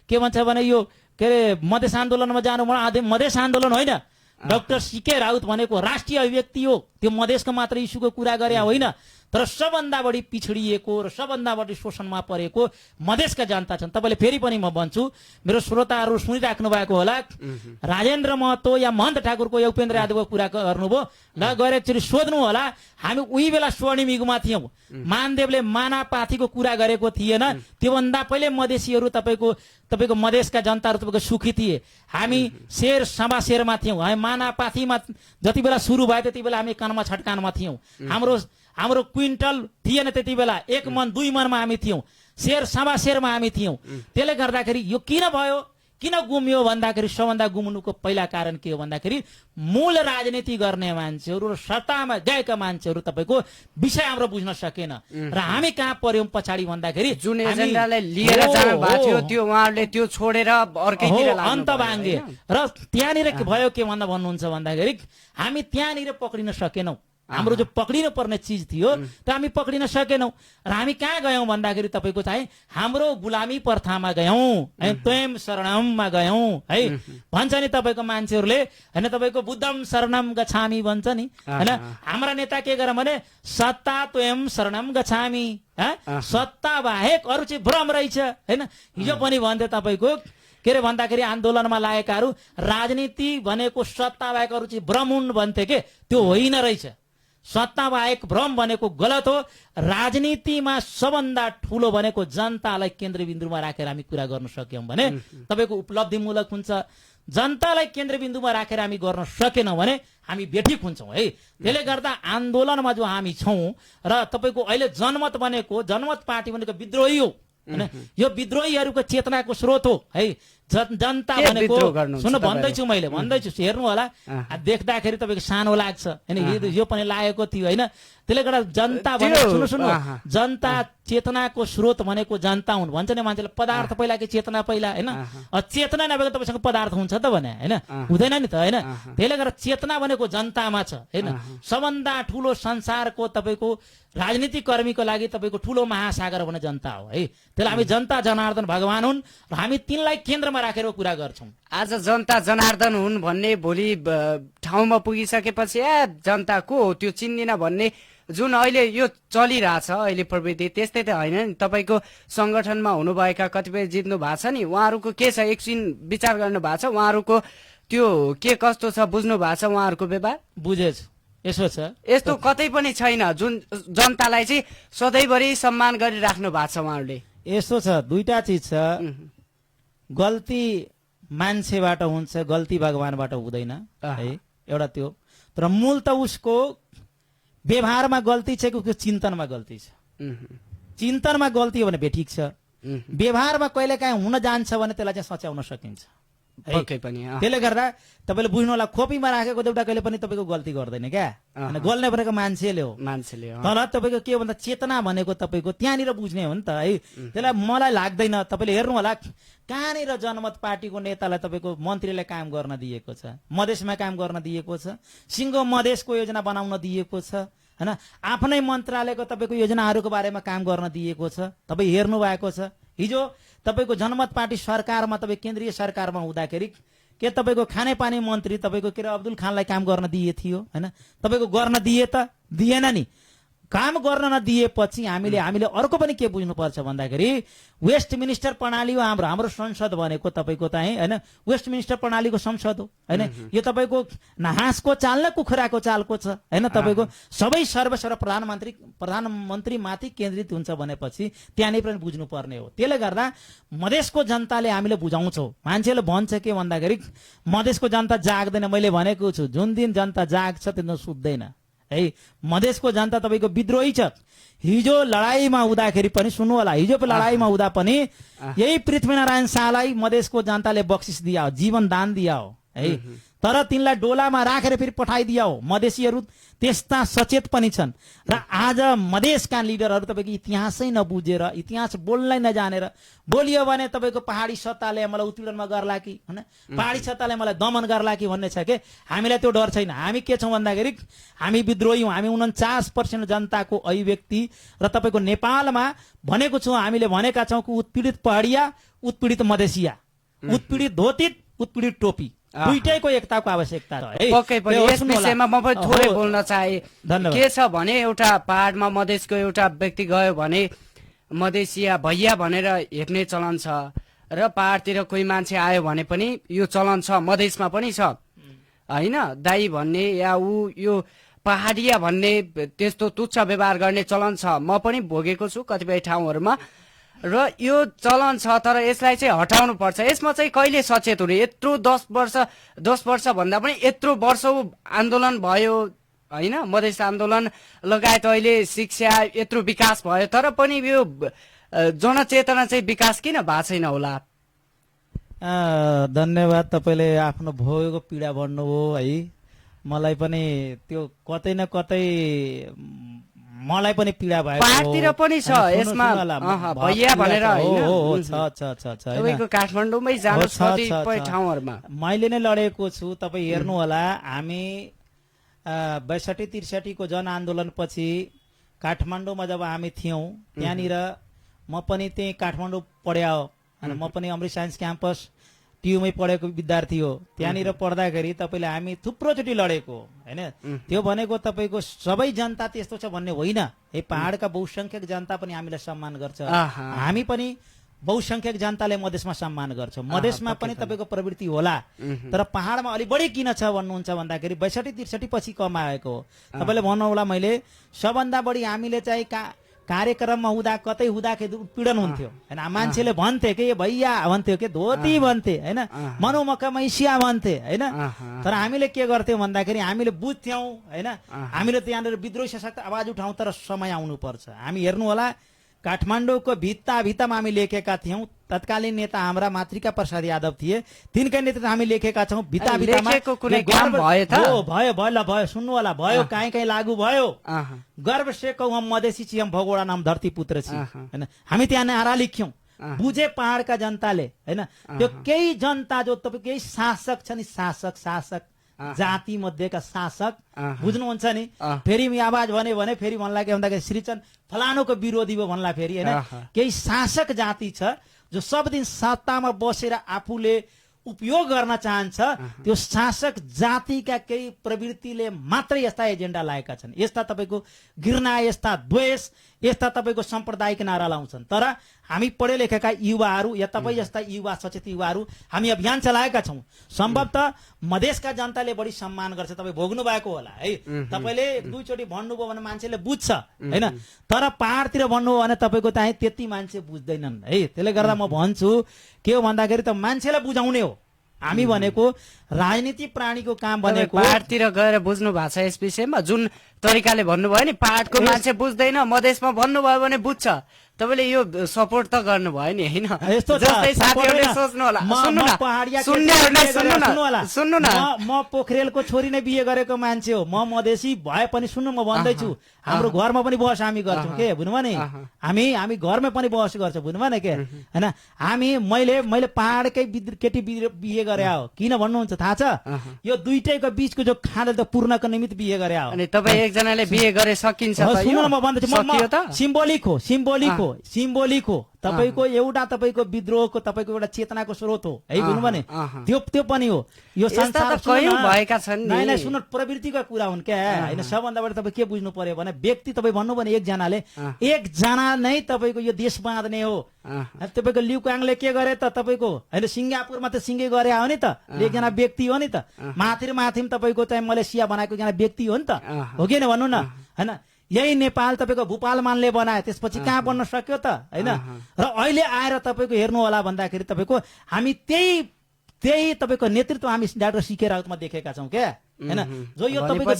के भन्छ भने यो के अरे मधेस आन्दोलनमा जानु मधेस आन्दोलन होइन डाक्टर सीके राउत भनेको राष्ट्रिय अभिव्यक्ति हो त्यो मधेसको मात्र इस्युको कुरा गरे होइन तर सबभन्दा बढी पिछडिएको र सबभन्दा बढी शोषणमा परेको मधेसका जनता छन् तपाईँले फेरि पनि म भन्छु मेरो श्रोताहरू सुनिराख्नु भएको होला राजेन्द्र महतो या महन्त ठाकुरको या उपेन्द्र यादवको कुरा गर्नुभयो ल गएर एकचोटि सोध्नु होला हामी उही बेला स्वर्णिम युगमा थियौँ मानदेवले मानापाथीको कुरा गरेको थिएन त्योभन्दा पहिले मधेसीहरू तपाईँको मधेसका जनताहरू तपाईँको सुखी थिए हामी शेर सभा शेरमा थियौँ हामी मानापाथीमा जति बेला सुरु भयो त्यति बेला हामी कानमा छटकानमा थियौँ हाम्रो क्विन्टल थिएन त्यति बेला 1 मन 2 मनमा हामी थियौँ शेर सभा शेरमा हामी थियौँ त्यसले गर्दाखेरि यो किन भयो किन गुम्यो भन्दाखेरि सबभन्दा गुम्नुको पहिला कारण के हो भन्दाखेरि मूल राजनीति गर्ने मान्छेहरू र सत्तामा गएका मान्छेहरू तपाईँको विषय हाम्रो बुझ्न सकेन र हामी कहाँ पर्यौं पछाडि भन्दाखेरि जुन एजेन्डालाई लिएर जानु भएको थियो त्यो उहाँहरूले त्यो छोडेर अर्कैतिर अन्त भाङ्गे र त्यहाँनिर के भयो के भन्दा भन्नुहुन्छ भन्दाखेरि हामी त्यहाँनिर पक्रिन सकेनौं हाम्रो जो पक्रिनु पर्ने चिज थियो त्यो हामी पक्रिन सकेनौं र हामी कहाँ गयौं भन्दाखेरि तपाईँको चाहिँ हाम्रो गुलामी प्रथामा गयौं है त्वयं शरणममा गयौं है भन्छ नि तपाईँको मान्छेहरूले हैन तपाईँको बुद्धम शरणम गच्छामी भन्छ नि हैन हाम्रा नेता के गरे भने सत्ता त्वयं शरणम गच्छामी सत्ता बाहेक अरु चाहिँ भ्रम रहेछ हैन हिजो पनि भन्थे तपाईँको के अरे भन्दाखेरि आन्दोलनमा लागेकाहरू राजनीति भनेको सत्ता बाहेक अरु चाहिँ भ्रम हुन् भन्थे के त्यो होइन रहेछ सत्ता बाहेक भ्रम भनेको गलत हो राजनीतिमा सबभन्दा ठूलो भनेको जनतालाई केन्द्रबिन्दुमा राखेर हामी कुरा गर्न सक्यौं भने तपाईको उपलब्धिमूलक हुन्छ जनतालाई केन्द्रबिन्दुमा राखेर हामी गर्न सकेनौं भने हामी बेठिक हुन्छौं है त्यसले गर्दा आन्दोलनमा जो हामी छौं र तपाईको अहिले जनमत पार्टी भनेको विद्रोही हो हैन यो विद्रोहीहरूको चेतनाको स्रोत हो है जनता भनेको सुन भन्दैछु मैले हेर्नु होला देख्दाखेरि तपाईको सानो लाग्छ हैन यो पनि लागेको थियो हैन त्यसले गर्दा जनता भनेको सुन्नु जनता चेतनाको स्रोत भनेको जनता हुन् भन्छ नि मान्छेले पदार्थ पहिला कि चेतना पहिला हैन चेतना नभएको तपाईसँग पदार्थ हुन्छ त भने हैन हुँदैन नि त हैन त्यसले गर्दा चेतना भनेको जनतामा छ हैन सबभन्दा ठूलो संसारको तपाईको राजनीतिक कर्मीको लागि तपाईको ठूलो महासागर भने जनता हो है त्यसले हामी जनता जनार्दन भगवान हुन् र हामी तिनलाई केन्द्रमा राखेर कुरा गर्छौं आज जनता जनार्दन हुन् भन्ने भोलि ठाउँमा पुगिसकेपछि जनता को हो त्यो चिन्दिन भन्ने जुन अहिले यो चलिरहेछ अहिले प्रवृत्ति त्यस्तै त होइन नि तपाईको संगठनमा हुनुभएका कतिपय जित्नु भएको छ नि उहाँहरूको के छ एकछिन विचार गर्नु भएको छ उहाँहरूको त्यो के कस्तो छ बुझ्नु भएको छ उहाँहरूको व्यवहार बुझेछ यसो छ यस्तो कतै पनि छैन जुन जनतालाई चाहिँ सधैँभरि सम्मान गरिराख्नु भएको छ उहाँहरूले यस्तो छ दुईटा चीज छ गल्ती मान्छेबाट हुन्छ गल्ती भगवानबाट हुँदैन है एउटा त्यो तर मूल त उसको व्यवहारमा गल्ती छ कि उसको चिन्तनमा गल्ती छ चिन्तनमा गल्ती हो भने बेठिक छ व्यवहारमा कहिले काहीँ हुन जान्छ भने त्यसलाई चाहिँ सच्याउन सकिन्छ त्यसले गर्दा तपाईले बुझ्नु होला खोपीमा राखेको एउटा कहिले पनि तपाईको गल्ती गर्दैन क्या हैन गल्ने भनेको मान्छेले हो तर तपाईको के भन्दा चेतना भनेको तपाईको त्यहाँनिर बुझ्ने हो नि त है त्यसलाई मलाई लाग्दैन तपाईले हेर्नु होला कहाँनिर जनमत पार्टीको नेतालाई तपाईको मन्त्रीले काम गर्न दिएको छ मधेसमा काम गर्न दिएको छ सिङ्गो मधेसको योजना बनाउन दिएको छ हैन आफ्नै मन्त्रालयको तपाईको योजनाहरूको बारेमा काम गर्न दिएको छ तपाई हेर्नु भएको छ हिजो तपाईको जनमत पार्टी सरकारमा तपाई केन्द्रीय सरकारमा हुँदाखेरि के तपाईको खानेपानी मन्त्री तपाईको के अब्दुल खानलाई काम गर्न दिए थियो हैन तपाईको गर्न दिए त दिएन नि काम गर्न नदिएपछि हामीले अर्को पनि के बुझ्नुपर्छ भन्दाखेरि वेस्ट मिनिस्टर प्रणाली हो हाम्रो संसद भनेको तपाईँको चाहिँ होइन वेस्ट मिनिस्टर प्रणालीको संसद हो होइन यो तपाईँको हाँसको चाल न कुखुराको चालको छ होइन तपाईँको सबै सर्वस्व प्रधानमन्त्री माथि केन्द्रित हुन्छ भनेपछि त्यहाँनिर पनि बुझ्नु पर्ने हो। त्यसले गर्दा मधेसको जनताले हामीले बुझाउँछौँ। मान्छेले भन्छ के भन्दाखेरि मधेसको जनता जाग्दैन। मैले भनेको छु जुन दिन जनता जाग्छ त्यो दिन सुत्दैन है। मधेसको जनता तपाईँको विद्रोही छ। हिजो लडाईमा हुँदाखेरि पनि सुन्नु होला, हिजो लडाईमा हुँदा पनि यही पृथ्वीनारायण शाहलाई मधेसको जनताले बक्सिस दिया हो, जीवन दान दिया हो है। तर तिनलाई डोलामा राखेर फेरि पठाइदिया हो। मधेसीहरू त्यस्ता सचेत पनि छन् र आज मधेसका लिडरहरू तपाईँको इतिहासै नबुझेर इतिहास बोल्नै नजानेर बोलियो भने तपाईँको पहाडी सत्ताले मलाई उत्पीडनमा गर्ला कि होइन पहाडी सत्ताले मलाई दमन गर्ला कि भन्ने छ कि हामीलाई त्यो डर छैन। हामी के छौँ भन्दाखेरि हामी विद्रोही हौँ। हामी 49% जनताको अभिव्यक्ति र तपाईँको नेपालमा भनेको छौँ हामीले भनेका छौँ कि उत्पीडित पहाडिया उत्पीडित मधेसिया उत्पीडित धोती उत्पीडित टोपी दुईटैको एकताको आवश्यकता छ है। पक्कै पनि यस विषयमा म पनि थोरै बोल्न चाहे। के छ भने एउटा पहाडमा मधेसको एउटा व्यक्ति गयो भने मधेसिया भैया भनेर हेप्ने चलन छ र पहाडतिर कोही मान्छे आयो भने पनि यो चलन छ, मधेसमा पनि छ होइन। दाई भन्ने या ऊ यो पहाडिया भन्ने त्यस्तो तुच्छ व्यवहार गर्ने चलन छ। म पनि भोगेको छु कतिपय ठाउँहरूमा र यो चलन छ। तर यसलाई चाहिँ हटाउनु पर्छ। यसमा चाहिँ कहिले सचेत हुने? यत्रो 10 वर्ष भन्दा पनि यत्रो वर्ष आन्दोलन भयो होइन, मधेस आन्दोलन लगायत अहिले शिक्षा यत्रो विकास भयो तर पनि यो जनचेतना चाहिँ विकास किन भएको छैन होला? धन्यवाद। तपाईँले आफ्नो भोगेको पीडा भन्नुभयो है। मलाई पनि त्यो कतै न कतै मलाई पनि पीडा भएको पहाडतिर पनि छ यसमा भैया भनेर तपाईँको काठमाडौँमै जानुहोस् कतिपय ठाउँहरूमा मैले नै लडेको छु। तपाईँ हेर्नु होला हामी 62-63 को जनआन्दोलन पछि काठमाडौँमा जब हामी थियौँ त्यहाँनिर म पनि त्यही काठमाडौँ पढ्या हो अनि म पनि अमृत साइन्स क्याम्पस टियुमै पढेको विद्यार्थी हो। त्यहाँनिर पढ्दाखेरि तपाईँले हामी थुप्रोचोटि लडेको होइन। त्यो भनेको तपाईँको सबै जनता त्यस्तो छ भन्ने होइन है। पहाडका बहुसंख्यक जनता पनि हामीलाई सम्मान गर्छ। हामी पनि बहुसंख्यक जनताले मधेसमा सम्मान गर्छ। मधेसमा पनि तपाईँको प्रवृत्ति होला तर पहाडमा अलिक बढी किन छ भन्नुहुन्छ भन्दाखेरि 62-63 पछि कमाएको हो। तपाईँले भन्नु होला मैले सबभन्दा बढी हामीले चाहिँ कार्यक्रममा हुँदा कतै हुँदाखेरि उत्पीडन हुन्थ्यो होइन। मान्छेले भन्थे कि भैया भन्थ्यो कि धोती भन्थे होइन, मनोमका मैसिया भन्थे होइन। तर हामीले के गर्थ्यौँ भन्दाखेरि हामीले बुझ्थ्यौँ होइन। हामीले त्यहाँनिर विद्रोही सशक्त आवाज उठाउँ तर समय आउनुपर्छ। हामी हेर्नु होला काठमाडौँको भित्तामा हामी लेखेका थियौँ। तत्कालीन नेता हाम्रा मातृका प्रसाद यादव थिए, तिनकै नेतृत्व हामी लेखेका छौँ भित्तामा। भयो सुन्नु होला भयो कहीँ लागू भयो। गर्व से कहूँ हम मधेसी छी, हम भगोड़ा नाम धरती पुत्र छी होइन। हामी त्यहाँ नारा लेख्यौँ बुझे पहाडका जनताले होइन। त्यो केही जनता जो तपाईँ केही शासक छ नि शासक जाति मध्येका शासक बुझ्नुहुन्छ नि। फेरि आवाज भने फेरि भन्ला के भन्दाखेरि श्रीचन फलानुको विरोधी भयो भन्ला फेरि होइन। केही शासक जाति छ जो सब दिन सत्तामा बसेर आफूले उपयोग गर्न चाहन्छ। त्यो शासक जातिका केही प्रवृत्तिले मात्रै यस्ता एजेन्डा लागेका छन्। यस्ता तपाईँको घृणा यस्ता द्वेष यस्ता तपाईँको साम्प्रदायिक नारा लाउँछन्। तर हामी पढे लेखेका युवाहरू या तपाईँ जस्ता युवा सचेत युवाहरू हामी अभियान चलाएका छौँ। सम्भवतः मधेसका जनताले बढी सम्मान गर्छ। तपाईँ भोग्नु भएको होला है। तपाईँले 2 चोटि भन्नुभयो भने मान्छेले बुझ्छ होइन। तर पहाडतिर भन्नुभयो भने तपाईँको चाहिँ त्यति मान्छे बुझ्दैनन् है। त्यसले गर्दा म भन्छु के हो भन्दाखेरि त मान्छेलाई बुझाउने हो। हामी भनेको राजनीति प्राणीको काम भनेको पहाडतिर गएर बुझ्नु भएको छ यस विषयमा जुन तरिकाले भन्नुभयो नि। पहाडको मान्छे बुझ्दैन, मधेसमा भन्नुभयो भने बुझ्छ। तपाईँले यो सपोर्ट त गर्नुभयो नि होइन। जस्तै साथीहरूले सोच्नु होला, सुन्नु न म पोखरेलको छोरी नै बिहे गरेको मान्छे हो। म मधेसी भए पनि सुन्नु म भन्दैछु हाम्रो घरमा पनि बहस हामी गर्छौँ के बुझ्नुभयो नि। हामी घरमै पनि बहस गर्छौँ बुझ्नुभयो नि के होइन। मैले पहाडकै केटी बिहे गरे हो। किन भन्नुहुन्छ थाहा छ? यो दुईटैको बीचको जो खाडल त पूर्णको निमित्त बिहे गरे हो। अनि तपाईँ एकजनाले बिहे गरे सकिन्छ? सिम्बोलिक हो तपाईँको एउटा तपाईँको विद्रोहको तपाईँको एउटा चेतनाको स्रोत हो है बुझ्नु भने त्यो पनि हो यो यस्ता संसार त कयौं भएका छन् नि। नै सुन्नु प्रवृत्तिका कुरा हुन् क्या होइन सबभन्दा बढी तपाईँ के बुझ्नु पर्यो भने व्यक्ति तपाईँ भन्नु भने एकजना नै तपाईँको यो देश बाँध्ने हो। तपाईँको ल्युक्वाङले के गरे त तपाईँको होइन सिङ्गापुरमा त सिङ्गे गरे हो नि त एकजना व्यक्ति हो नि त माथि तपाईँको चाहिँ मलेसिया बनाएको एकजना व्यक्ति हो नि त हो कि भन्नु न होइन यही नेपाल तपाईँको भूपाल मानले बनायो त्यसपछि कहाँ बन्न सक्यो त होइन र अहिले आएर तपाईँको हेर्नु होला भन्दाखेरि तपाईँको हामी त्यही तपाईँको नेतृत्व हामी डाक्टर सीके राउतमा देखेका छौँ क्या होइन जो यो तपाईँको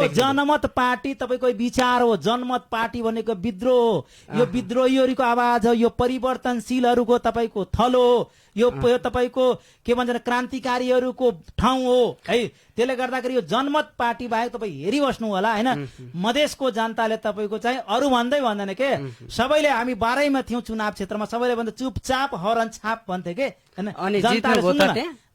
जनमत पार्टी तपाईँको विचार हो जनमत पार्टी भनेको विद्रोह हो यो विद्रोहीहरूको आवाज हो यो परिवर्तनशीलहरूको तपाईँको थलो हो यो तपाईँको के भन्छ क्रान्तिकारीहरूको ठाउँ हो है त्यसले गर्दाखेरि यो जनमत पार्टी बाहेक तपाईँ हेरिबस्नु होला होइन मधेसको जनताले तपाईँको चाहिँ अरू भन्दै भन्दैन के सबैले हामी बाह्रैमा थियौँ चुनाव क्षेत्रमा सबैले भन्दा चुपचाप हरन छाप भन्थे के होइन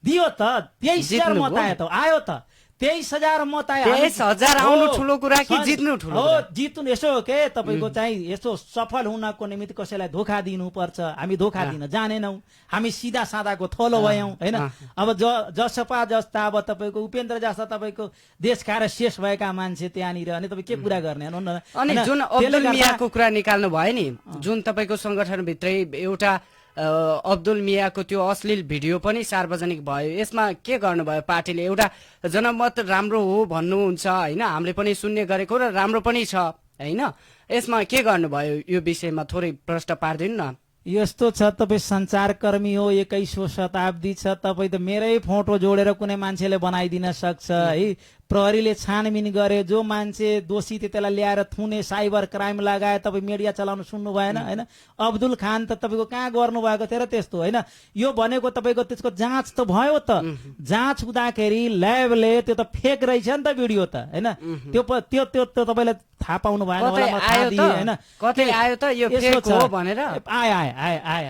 दियो त 23,000 मत आयो त आयो त 23,000 मत आयो 23,000 आउनु ठुलो कुरा कि जित्नु ठुलो हो जित्नु यसो के तपाईँको चाहिँ यसो सफल हुनको निमित्त कसैलाई धोका दिनुपर्छ हामी धोका दिन जानेनौँ हामी सिधा सादाको थलो भयौँ होइन अब जसपा जस्ता अब तपाईँको उपेन्द्र जस्ता तपाईँको देशका शेष भएका मान्छे त्यहाँनिर अनि तपाईँ के कुरा गर्ने अनि जुन अब्दुल मियाको कुरा निकाल्नु भयो नि जुन तपाईँको संगठनभित्रै एउटा अब्दुल मियाको त्यो अश्लील भिडियो पनि सार्वजनिक भयो यसमा के गर्नुभयो पार्टीले एउटा जनमत राम्रो हो भन्नुहुन्छ होइन हामीले पनि सुन्ने गरेको र राम्रो पनि छ होइन यसमा के गर्नुभयो यो विषयमा थोरै प्रश्न पारिदिनु न यस्तो छ तपाईँ सञ्चारकर्मी हो 21औं शताब्दी छ तपाईँ त मेरै फोटो जोडेर कुनै मान्छेले बनाइदिन सक्छ है प्रहरीले छानबिन गरे जो मान्छे दोषी थियो त्यसलाई ल्याएर थुने साइबर क्राइम लगाए तपाईँ मिडिया चलाउनु सुन्नु भएन होइन अब्दुल खान त तपाईँको कहाँ गर्नु भएको थियो र त्यस्तो होइन यो भनेको तपाईँको त्यसको जाँच त भयो त जाँच हुँदाखेरि ल्याबले त्यो त फेक रहेछ नि त भिडियो त होइन त्यो तपाईँले थाहा पाउनु भएन होइन कतै आयो त यो फेक हो भनेर आए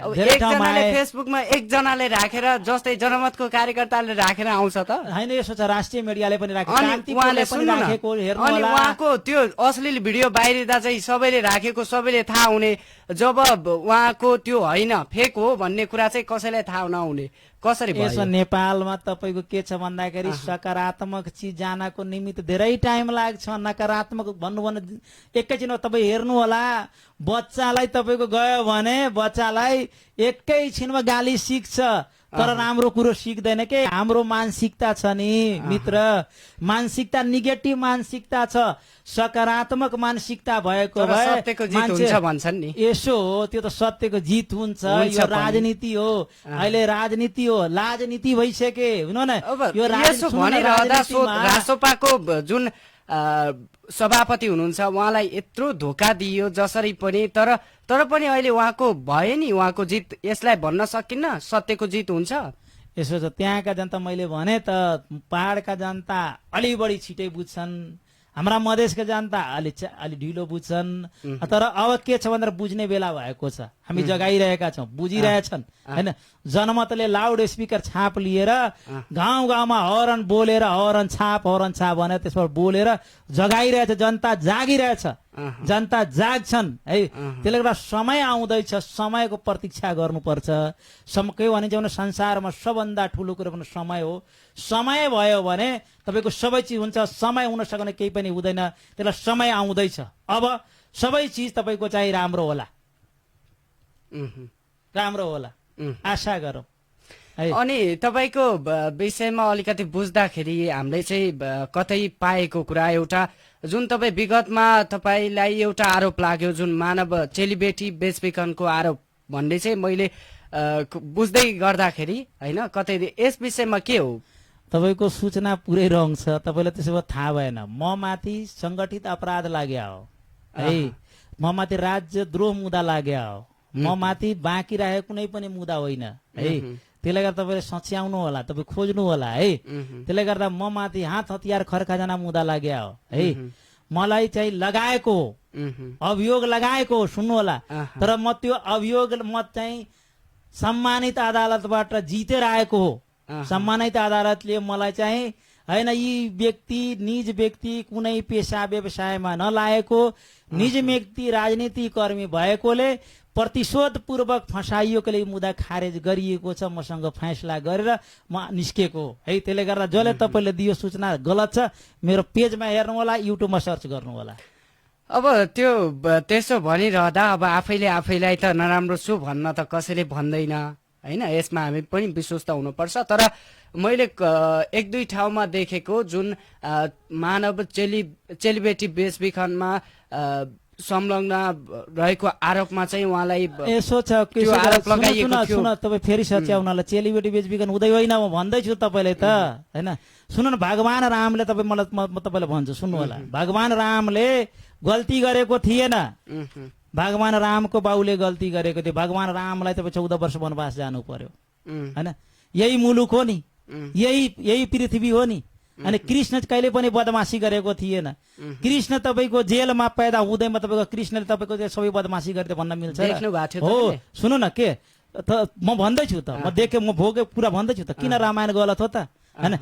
फेसबुकमा एकजनाले राखेर जस्तै जनमतको कार्यकर्ताले राखेर आउँछ त होइन यसो छ राष्ट्रिय मिडियाले पनि उहाँको त्यो अश्लील भिडियो बाहिरिँदा चाहिँ सबैले राखेको सबैले थाहा हुने जब उहाँको त्यो होइन फेक हो भन्ने कुरा चाहिँ कसैलाई थाहा नहुने कसरी यसो नेपालमा तपाईँको के छ भन्दाखेरि सकारात्मक चिज जानको निमित्त धेरै टाइम लाग्छ नकारात्मक भन्नु एकैछिन तपाईँ हेर्नु होला बच्चालाई तपाईँको गयो भने बच्चालाई एकैछिनमा गाली सिक्छ तर राम्रो कुरो सिक्दैन के हाम्रो मानसिकता छ नि मित्र मानसिकता नेगेटिभ मानसिकता छ सकारात्मक मानसिकता भएको भए यसो हो त्यो त सत्यको जित हुन्छ यो राजनीति हो अहिले राजनीति हो राजनीति भइसके हुन न यो रासोपाको जुन सभापति हुनुहुन्छ उहाँलाई यत्रो धोका दियो जसरी पनि तर पनि अहिले उहाँको भयो नि उहाँको जित यसलाई भन्न सकिन्न सत्यको जित हुन्छ यसो छ त्यहाँका जनता मैले भने त पहाडका जनता अलि बढी छिटै बुझ्छन् हाम्रा मधेसका जनता अलि ढिलो बुझ्छन् तर अब के छ भनेर बुझ्ने बेला भएको छ हामी जगाइरहेका छौँ बुझिरहेछन् होइन जनमतले लाउड स्पिकर छाप लिएर गाउँ गाउँमा हरन बोलेर हरन छाप भनेर त्यसबाट बोलेर जगाइरहेछ जनता जागिरहेछ जनता जाग्छन् है त्यसले गर्दा समय आउँदैछ समयको प्रतीक्षा गर्नुपर्छ के भनिन्छ भने संसारमा सबभन्दा ठुलो कुरो पनि समय हो समय भयो भने तपाईँको सबै चिज हुन्छ समय हुन सक्ने केही पनि हुँदैन त्यसलाई समय आउँदैछ अब सबै चिज तपाईँको चाहिँ राम्रो होला आशा गरौँ अनि तपाईँको विषयमा अलिकति बुझ्दाखेरि हामीले चाहिँ कतै पाएको कुरा एउटा जुन तपाईँ विगतमा तपाईँलाई एउटा आरोप लाग्यो जुन मानव चेलीबेटी बेचबिखनको आरोप भन्ने चाहिँ मैले बुझ्दै गर्दाखेरि होइन कतै यस विषयमा के हो तपाईँको सूचना पुरै रङ छ तपाईँलाई त्यसो भए थाहा भएन म माथि सङ्गठित अपराध लाग्यो हो है म माथि राज्य द्रोह मुद्दा लाग्यो हो म माथि बाँकी राखेको कुनै पनि मुद्दा होइन है त्यसले गर्दा तपाईँले सच्याउनु होला तपाईँ खोज्नु होला है त्यसले गर्दा म माथि हात हतियार खर्खाजना मुद्दा लाग्यो हो है मलाई चाहिँ लगाएको अभियोग लगाएको सुन्नु होला तर म त्यो अभियोग म चाहिँ सम्मानित अदालतबाट जितेर आएको हो सम्मानित अदालतले मलाई चाहिँ होइन यी व्यक्ति निज व्यक्ति कुनै पेसा व्यवसायमा नलागेको निज व्यक्ति राजनीति कर्मी भएकोले प्रतिशोध पूर्वक फसाइएकोले मुद्दा खारेज गरिएको छ, मसँग फैसला गरेर म निस्केको है। त्यसले गर्दा जसले तपाईँले दियो सूचना गलत छ, मेरो पेजमा हेर्नु होला, युट्युबमा सर्च गर्नु होला। अब त्यो त्यसो भनिरहँदा अब आफैले आफैलाई त नराम्रो छु भन्न त कसैले भन्दैन होइन, यसमा हामी पनि विश्वस्त हुनुपर्छ। तर मैले एक दुई ठाउँमा देखेको जुन मानव चेलीबेटी बेचबिखनमा संलग्न रहेको आरोपमा चाहिँ उहाँलाई यसो छ त्यो आरोप लगाइएको थियो। सुन तपाईँ फेरि सच्याउनलाई चेलीबेटी बेचबिखन हुँदै होइन म भन्दैछु तपाईँलाई त होइन। सुन्नु न, भगवान रामले तपाईँ मलाई म तपाईँलाई भन्छु सुन्नु होला, भगवान रामले गल्ती गरेको थिएन, भगवान रामको बाउले गल्ती गरेको थियो। भगवान रामलाई तपाईँ 14 वर्ष वनवास जानु पर्यो होइन, यही मुलुक हो नि, यही पृथ्वी हो नि। अनि कृष्ण कहिले पनि बदमासी गरेको थिएन। कृष्ण तपाईँको जेलमा पैदा हुँदैमा तपाईँको कृष्णले तपाईँको सबै बदमासी गर्दै भन्न मिल्छ हो? सुन्नु न, के म भन्दैछु त, म देखेँ म भोगे पुरा भन्दैछु त। किन रामायण गलत हो त होइन,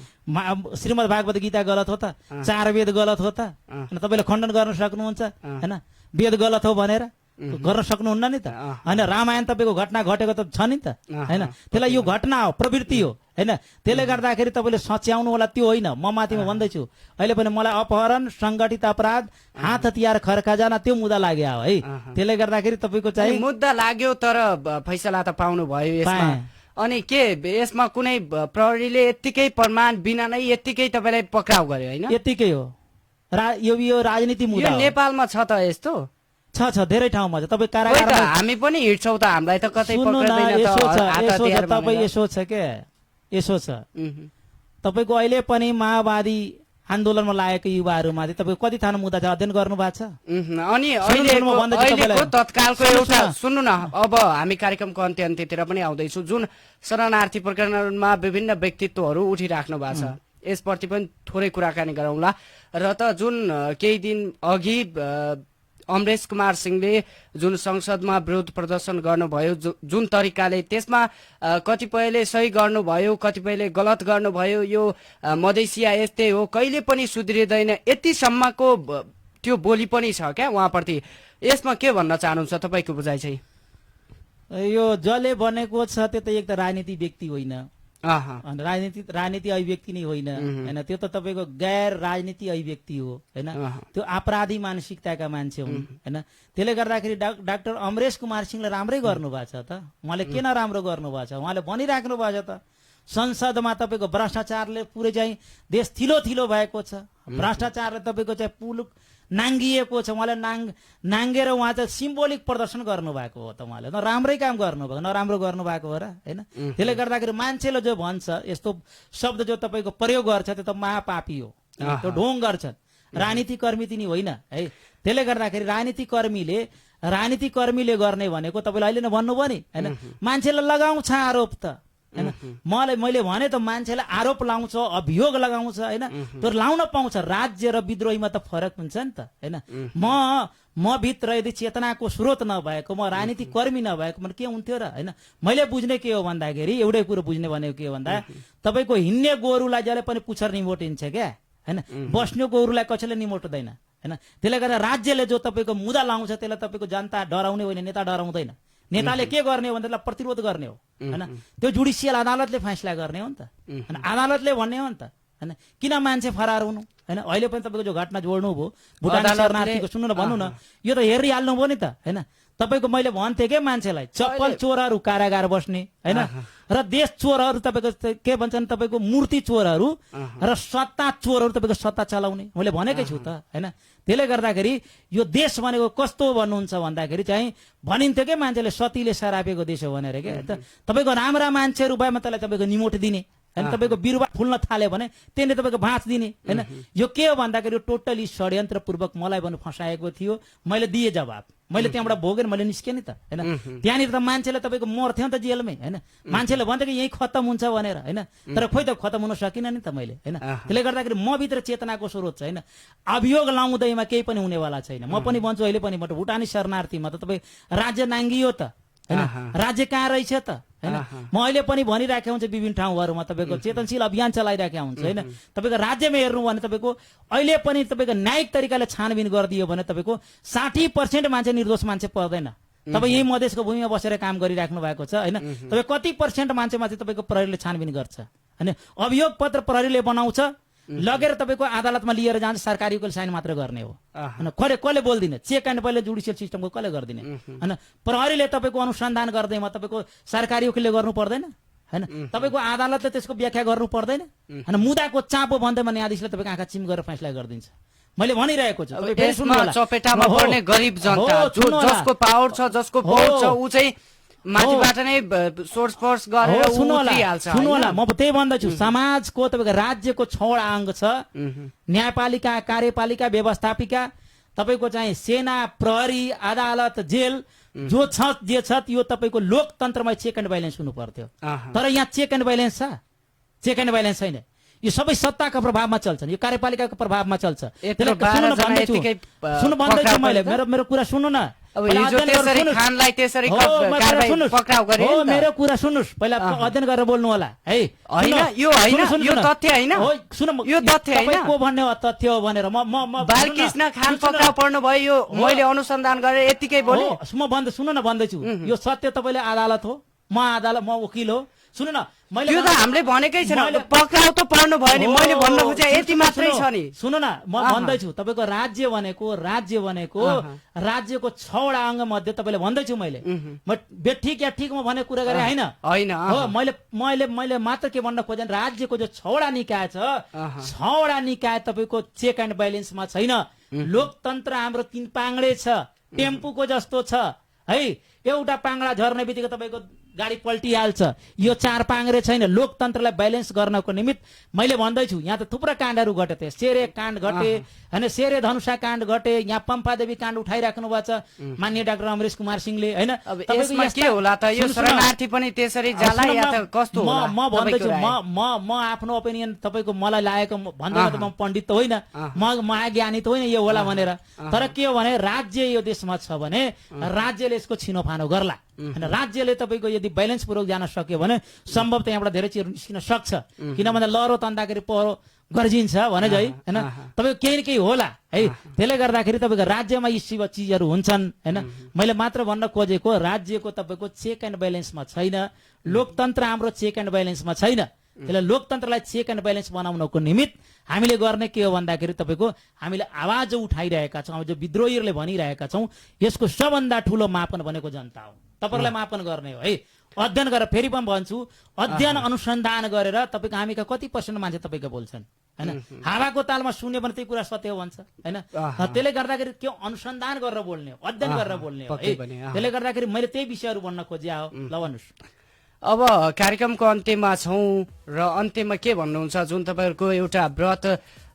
श्रीमद् भागवत गीता गलत हो त, 4 वेद गलत हो त, तपाईँले खण्डन गर्न सक्नुहुन्छ होइन? वेद गलत हो भनेर गर्न सक्नुहुन्न नि त होइन। रामायण तपाईँको घटना घटेको त छ नि त होइन, त्यसलाई यो घटना हो, प्रवृत्ति हो होइन। त्यसले गर्दाखेरि तपाईँले सच्याउनु होला, त्यो होइन। म माथिमा भन्दैछु, अहिले पनि मलाई अपहरण, सङ्गठित अपराध, हात हतियार खर्काजना त्यो मुद्दा लाग्यो है। त्यसले गर्दाखेरि तपाईँको चाहिँ मुद्दा लाग्यो तर फैसला त पाउनु भयो यसमा। अनि के यसमा कुनै प्रहरीले यत्तिकै प्रमाण बिना नै यत्तिकै तपाईँलाई पक्राउ गर्यो होइन? यत्तिकै हो, यो राजनीति मुद्दा हो। नेपालमा छ त यस्तो? छ धेरै ठाउँमा छ। तपाईँ कारागारमा हामी पनि हिँड्छौँ त, हामीलाई त कतै सुन्नु न, पक्रिँदैन यसो छ त। तपाईँ यसो छ के, यसो छ तपाईँको अहिले पनि माओवादी आन्दोलनमा लागेको युवाहरूमाथि तपाईँको कति थाहा मुद्दा छ, अध्ययन गर्नु भएको छ? अनि अहिलेको तत्कालको एउटा सुन्नु न, अब हामी कार्यक्रमको अन्त्यतिर पनि आउँदैछु। जुन शरणार्थी प्रकरणमा विभिन्न व्यक्तित्वहरू उठिराख्नु भएको छ, यसप्रति पनि थोरै कुराकानी गरौँला। र त जुन केही दिन अघि अमरेश कुमार सिंहले जुन संसदमा विरोध प्रदर्शन गर्नुभयो, जुन तरिकाले त्यसमा कतिपयले सही गर्नुभयो, कतिपयले गलत गर्नुभयो, यो मधेसिया यस्तै हो, कहिले पनि सुध्रिँदैन, यतिसम्मको त्यो बोली पनि छ क्या उहाँप्रति। यसमा के भन्न चाहनुहुन्छ तपाईँको बुझाइ चाहिँ? यो जसले बनेको छ त्यो त एक त राजनीति व्यक्ति होइन, राजनीति अभिव्यक्ति नै होइन होइन, त्यो त तपाईँको गैर राजनीति अभिव्यक्ति हो होइन। त्यो अपराधी मानसिकताका मान्छे हुन् होइन। त्यसले गर्दाखेरि डाक्टर अमरेश कुमार सिंहले राम्रै गर्नुभएको छ त, उहाँले के नराम्रो गर्नुभएको छ? उहाँले भनिराख्नु भएको छ त, संसदमा तपाईँको भ्रष्टाचारले पुरै चाहिँ देश थिलो भएको छ, भ्रष्टाचारले तपाईँको चाहिँ पुल नाङ्गिएको छ। उहाँले नाङ्गेर उहाँ चाहिँ सिम्बोलिक प्रदर्शन गर्नुभएको हो त, उहाँले राम्रै काम गर्नुभएको, नराम्रो गर्नुभएको हो र होइन। त्यसले गर्दाखेरि मान्छेले जो भन्छ यस्तो शब्द जो तपाईँको प्रयोग गर्छ त्यो त महापापी हो, त्यो ढोङ गर्छन्। राजनीति कर्मी तिनी होइन है। त्यसले गर्दाखेरि राजनीति कर्मीले गर्ने भनेको तपाईँले अहिले नै भन्नुभयो नि होइन, मान्छेलाई लगाउँछ आरोप त होइन। मैले भने त मान्छेलाई आरोप लाउँछ, अभियोग लगाउँछ होइन, त्यो लाउन पाउँछ। राज्य र विद्रोहीमा त फरक हुन्छ नि त होइन। म भित्र यदि चेतनाको स्रोत नभएको, म राजनीति कर्मी नभएको भने के हुन्थ्यो र होइन। मैले बुझ्ने के हो भन्दाखेरि, एउटै कुरो बुझ्ने भनेको के हो भन्दा, तपाईँको हिँड्ने गोरुलाई जसले पनि पुच्छर निमोटिन्छ क्या होइन, बस्ने गोरुलाई कसैले निमोट्दैन होइन। त्यसले गर्दा राज्यले जो तपाईँको मुद्दा लाउँछ त्यसलाई तपाईँको जनता डराउने होइन, नेता डराउँदैन। नेताले के गर्ने हो भन्दा प्रतिरोध गर्ने हो होइन। त्यो जुडिसियल अदालतले फैसला गर्ने हो नि त होइन, अदालतले भन्ने हो नि त होइन। किन मान्छे फरार हुनु होइन। अहिले पनि तपाईँको जो घटना जोड्नु भयो भुटान शरणार्थीको, सुन्नु न, भन्नु न, यो त हेरिहाल्नु भयो नि त होइन। तपाईँको मैले भन्थेँ के मान्छेलाई, चप्पल चोरहरू कारागार बस्ने होइन, र देश चोरहरू तपाईँको के भन्छन्, तपाईँको मूर्ति चोरहरू र सत्ता चोरहरू तपाईँको सत्ता चलाउने मैले भनेकै छु त होइन। त्यसले गर्दाखेरि यो देश भनेको कस्तो भन्नुहुन्छ भन्दाखेरि चाहिँ भनिन्थ्यो के मान्छेले सतीले सरापेको देश हो भनेर के। तपाईँको राम्रा मान्छेहरू भएमा त्यसलाई तपाईँको निमोट दिने होइन, तपाईँको बिरुवा फुल्न थाल्यो भने त्यसले तपाईँको भाँच दिने होइन। यो के हो भन्दाखेरि यो टोटली षड्यन्त्रपूर्वक मलाई भन्नु फसाएको थियो। मैले दिएँ जवाब, मैले त्यहाँबाट भोगेर मैले निस्केँ नि त होइन। त्यहाँनिर त मान्छेले तपाईँको मर्थ्यो नि त जेलमै होइन। मान्छेले भन्थ्यो कि यहीँ खत्तम हुन्छ भनेर होइन, तर खोइ त खत्तम हुन सकिनँ नि त मैले होइन। त्यसले गर्दाखेरि म भित्र चेतनाको स्रोत छ होइन। अभियोग लाउँदैमा केही पनि हुनेवाला छैन। म पनि भन्छु, अहिले पनि भुटानी शरणार्थीमा त तपाईँ राज्य नाङ्गियो त होइन राज्य कहाँ रहेछ त होइन म अहिले पनि भनिराखेको हुन्छ विभिन्न ठाउँहरूमा तपाईँको चेतनशील अभियान चलाइराखेको हुन्छ होइन तपाईँको राज्यमा हेर्नु भने तपाईँको अहिले पनि तपाईँको न्यायिक तरिकाले छानबिन गरिदियो भने तपाईँको 60% मान्छे निर्दोष मान्छे पर्दैन। तपाईँ यही मधेसको भूमिमा बसेर काम गरिराख्नु भएको छ होइन तपाईँ कति % मान्छेमा चाहिँ तपाईँको प्रहरीले छानबिन गर्छ होइन अभियोग पत्र प्रहरीले बनाउँछ लगेर तपाईँको अदालतमा लिएर जान्छ सरकारीको साइन मात्र गर्ने हो होइन कसले बोल्दिने चेक एन्ड बैलेन्स जुडिसियल सिस्टमको कसले गरिदिने होइन प्रहरीले तपाईँको अनुसन्धान गर्दैमा तपाईँको सरकारी वकिलले गर्नु पर्दैन होइन तपाईँको अदालतले त्यसको व्याख्या गर्नु पर्दैन होइन मुद्दाको चापो भन्दैमा न्यायाधीशले तपाईँको आँखा चिम गरेर फैसला गरिदिन्छ। मैले भनिरहेको छु चपेटामा पर्ने गरिब जनता जसको पावर छ जसको भोट छ ऊ चाहिँ माथिबाट नै सोर्स फोर्स गरेर उठिहाल्छ। सुन्नु होला म त्यही भन्दैछु समाजको तपाईँको राज्यको 6वटा अङ्ग छ न्यायपालिका कार्यपालिका व्यवस्थापिका तपाईँको चाहिँ सेना प्रहरी अदालत जेल जो छ जे छ यो तपाईँको लोकतन्त्रमा चेक एन्ड बैलेन्स हुनु पर्थ्यो तर यहाँ चेक एन्ड बैलेन्स छ चेक एन्ड बैलेन्स छैन यो सबै सत्ताको प्रभावमा चल्छन् यो कार्यपालिकाको प्रभावमा चल्छ। सुन्नु भन्दैछु मैले मेरो कुरा सुन्नु न मेरो कुरा सुन्नुहोस् पहिला अध्ययन गरेर बोल्नु होला है को भन्ने तथ्य हो भनेर बालकृष्ण खान पक्राउ पर्नु भयो यो मैले अनुसन्धान गरेर यतिकै बोले म भन्दै सुन्नु न भन्दैछु यो सत्य तपाईँले अदालत हो म वकिल हो सुन्नु न मैले यो त हामीले भनेकै छैन पक्राउ त पर्नु भयो नि मैले भन्न खोजे यति मात्रै छ नि। सुन्नु न म भन्दैछु तपाईँको राज्य भनेको राज्यको 6वटा अङ्ग मध्ये तपाईँले भन्दैछु मैले म बेठिक या ठिकमा भनेको कुरा गरे होइन हो मैले मात्र के भन्न खोजेँ राज्यको जो 6वटा निकाय छ 6वटा निकाय तपाईँको चेक एन्ड बैलेन्समा छैन। लोकतन्त्र हाम्रो 3 पाङ्ग्रे छ टेम्पूको जस्तो छ है एउटा पाङ्ग्रा झर्ने बित्तिकै तपाईँको गाडी पल्टिहाल्छ यो 4 पाङ्ग्रे छैन। लोकतन्त्रलाई ब्यालेन्स गर्नको निमित्त मैले भन्दैछु यहाँ त थुप्रा काण्डहरू घटे थे सेरे काण्ड घटे होइन सेरे धनुषा काण्ड घटे यहाँ पम्पादेवी काण्ड उठाइराख्नु भएको छ माननीय डाक्टर अमरेश कुमार सिंहले होइन के होला त यो शरणार्थी पनि त्यसरी जाला या त कस्तो होला म भन्दैछु म आफ्नो ओपिनियन तपाईँको मलाई लागेको भन्दा त म पण्डित त होइन म ज्ञानी त होइन यो होला भनेर तर के हो भने राज्य यो देशमा छ भने राज्यले यसको छिनोफानो गर्ला होइन राज्यले तपाईँको यदि ब्यालेन्स पूर्वक जान सक्यो भने सम्भवतः यहाँबाट धेरै चिज निस्किन सक्छ किनभने लहरो तन्दाखेरि पहरो गर्जिन्छ भने है होइन तपाईँको केही न केही होला है त्यसले गर्दाखेरि तपाईँको राज्यमा यी चिजहरू हुन्छन् होइन मैले मात्र भन्न खोजेको राज्यको तपाईँको चेक एन्ड ब्यालेन्समा छैन लोकतन्त्र हाम्रो चेक एन्ड ब्यालेन्समा छैन। त्यसलाई लोकतन्त्रलाई चेक एन्ड ब्यालेन्स बनाउनको निमित्त हामीले गर्ने के हो भन्दाखेरि तपाईँको हामीले आवाज उठाइरहेका छौँ जो विद्रोहीहरूले भनिरहेका छौँ यसको सबभन्दा ठुलो मापन भनेको जनता हो तपाईँहरूलाई मापन गर्ने हो है। अध्ययन गरेर फेरि पनि भन्छु अध्ययन अनुसन्धान गरेर तपाईँको हामीका कति % मान्छे तपाईँको बोल्छन् होइन हावाको तालमा सुन्यो भने त्यही कुरा सत्य हो भन्छ होइन त्यसले गर्दाखेरि के अनुसन्धान गरेर बोल्ने हो अध्ययन गरेर बोल्ने हो है। त्यसले गर्दाखेरि मैले त्यही विषयहरू भन्न खोजिया हो। ल भन्नुहोस् अब कार्यक्रमको अन्त्यमा छौँ र अन्त्यमा के भन्नुहुन्छ जुन तपाईँहरूको एउटा व्रत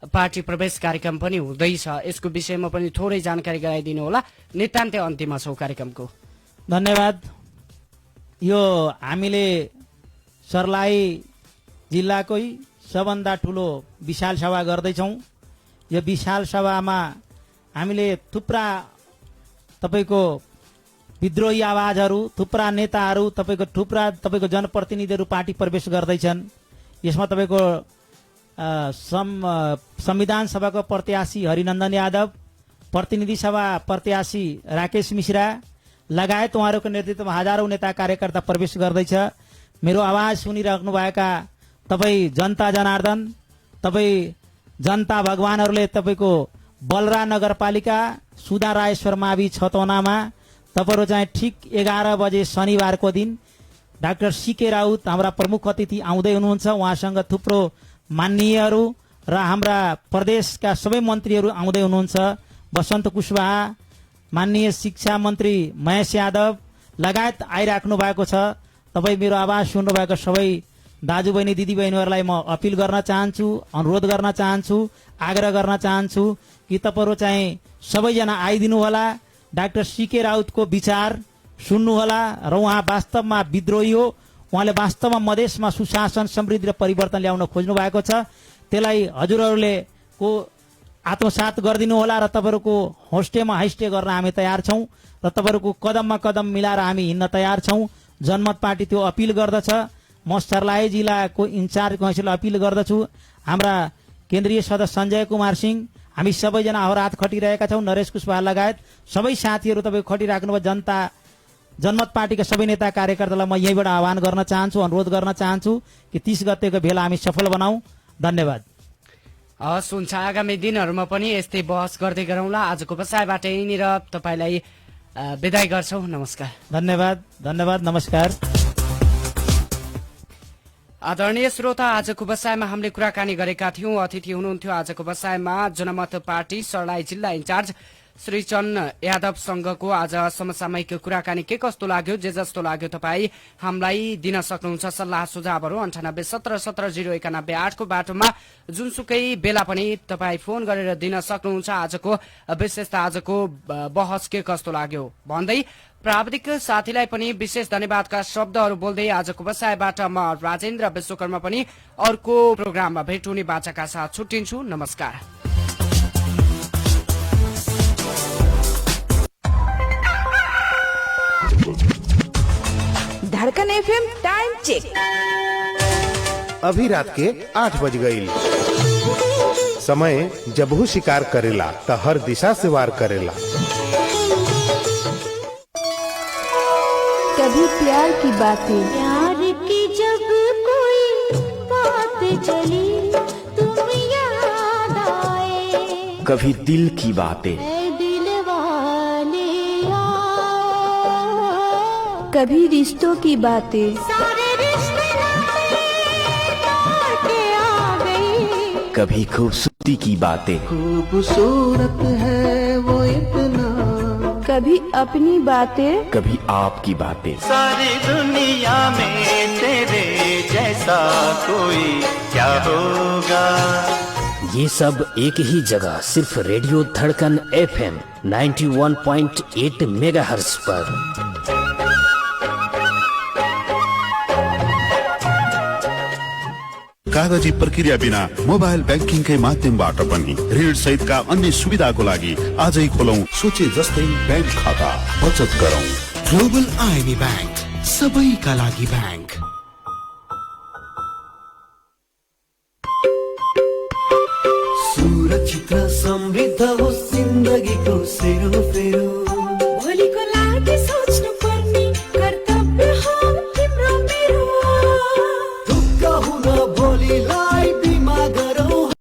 पार्टी प्रवेश कार्यक्रम पनि हुँदैछ यसको विषयमा पनि थोरै जानकारी गराइदिनु होला नितान्तै अन्त्यमा छौँ कार्यक्रमको। धन्यवाद। यो हामीले सर्लाही जिल्लाकै सबभन्दा ठुलो विशाल सभा गर्दैछौँ। यो विशाल सभामा हामीले थुप्रा तपाईँको विद्रोही आवाजहरू थुप्रा नेताहरू तपाईँको जनप्रतिनिधिहरू पार्टी प्रवेश गर्दैछन्। यसमा तपाईँको संविधान सभाको प्रत्याशी हरिनन्दन यादव प्रतिनिधि सभा प्रत्याशी राकेश मिश्रा लगायत उहाँहरूको नेतृत्वमा हजारौं नेता कार्यकर्ता प्रवेश गर्दैछ। मेरो आवाज सुनिराख्नुभएका तपाईँ जनता जनार्दन तपाईँ जनता भगवानहरूले तपाईँको बलरा नगरपालिका सुधा रायश्वर मावि छतौनामा तपाईँहरू चाहिँ ठिक 11 बजे शनिबारको दिन डाक्टर सीके राउत हाम्रा प्रमुख अतिथि आउँदै हुनुहुन्छ उहाँसँग थुप्रो माननीयहरू र हाम्रा प्रदेशका सबै मन्त्रीहरू आउँदै हुनुहुन्छ बसन्त कुशवाहा माननीय शिक्षा मन्त्री महेश यादव लगायत आइराख्नु भएको छ। तपाईँ मेरो आवाज सुन्नुभएको सबै दाजुबहिनी दिदीबहिनीहरूलाई म अपिल गर्न चाहन्छु अनुरोध गर्न चाहन्छु आग्रह गर्न चाहन्छु कि तपाईँहरू चाहिँ सबैजना आइदिनु होला डाक्टर सीके राउतको विचार सुन्नुहोला र उहाँ वास्तवमा विद्रोही हो उहाँले वास्तवमा मधेसमा सुशासन समृद्धि र परिवर्तन ल्याउन खोज्नु भएको छ त्यसलाई हजुरहरूले को आत्मसात गरिदिनु होला र तपाईँहरूको होस्टेमा हाइस्टे गर्न हामी तयार छौँ र तपाईँहरूको कदममा कदम मिलाएर हामी हिँड्न तयार छौँ। जनमत पार्टी त्यो अपिल गर्दछ। म सर्लाही जिल्लाको इन्चार्ज काउन्सिलर अपिल गर्दछु। हाम्रा केन्द्रीय सदस्य सञ्जय कुमार सिंह, हामी सबैजना अहोरात खटिरहेका छौँ। नरेश कुशवाहा लगायत सबै साथीहरू तपाईँ खटिराख्नुभयो। जनता जनमत पार्टीका सबै नेता कार्यकर्तालाई म यहीँबाट आह्वान गर्न चाहन्छु, अनुरोध गर्न चाहन्छु कि 30 गतेको भेला हामी सफल बनाऊ। धन्यवाद। हस्, हुन्छ। आगामी दिनहरूमा पनि यस्तै बहस गर्दै गरौँला। आजको बसाइबाट यहीँनिर तपाईँलाई बिदाई गर्छौँ। नमस्कार। धन्यवाद, धन्यवाद, नमस्कार। आदरणीय श्रोता, आजको बसाइमा हामीले कुराकानी गरेका थियौँ। अतिथि हुनुहुन्थ्यो आजको बसाइमा जनमत पार्टी सर्लाही जिल्ला इन्चार्ज श्री चन्न यादवसँगको आज समसामयिक कुराकानी के कस्तो लाग्यो, जे जस्तो लाग्यो तपाईँ हामीलाई दिन सक्नुहुन्छ सल्लाह सुझावहरू 9877709198 को बाटोमा जुनसुकै बेला पनि तपाईँ फोन गरेर दिन सक्नुहुन्छ। आजको विशेषता, आजको बहस के कस्तो लाग्यो भन्दै प्राविधिक साथीलाई पनि विशेष धन्यवादका शब्दहरू बोल्दै आजको बसाइबाट म राजेन्द्र विश्वकर्मा पनि अर्को प्रोग्राममा भेट हुने बाचाका साथ छुट्टिन्छु। नमस्कार। धड़कन एफएम टाइम चेक। अभी रात के 8 बज गई। समय जबहू शिकार करेला त हर दिशा से वार करेला। कभी प्यार की बातें, प्यार की जब कोई बात चली तुम याद आए, कभी दिल की बातें, दिल वाले आओ, कभी रिश्तों की बातें, सारे रिश्ते तोड़ के आ गई, कभी खूबसूरती की बातें, खूबसूरत है वो इतना, कभी अपनी बातें, कभी आपकी बातें। सारी दुनिया में तेरे जैसा कोई क्या होगा। ये सब एक ही जगह, सिर्फ रेडियो धड़कन FM 91.8 मेगाहर्ट्ज पर। कागजी प्रक्रिया बिना मोबाइल बैंकिङकै माध्यमबाट पनि ऋण सहितका अन्य सुविधाको लागि आजै खोलौं सोचे जस्तै बैंक खाता, बचत गरौं। ग्लोबल आईएमई बैंक, सबैका लागि बैंक।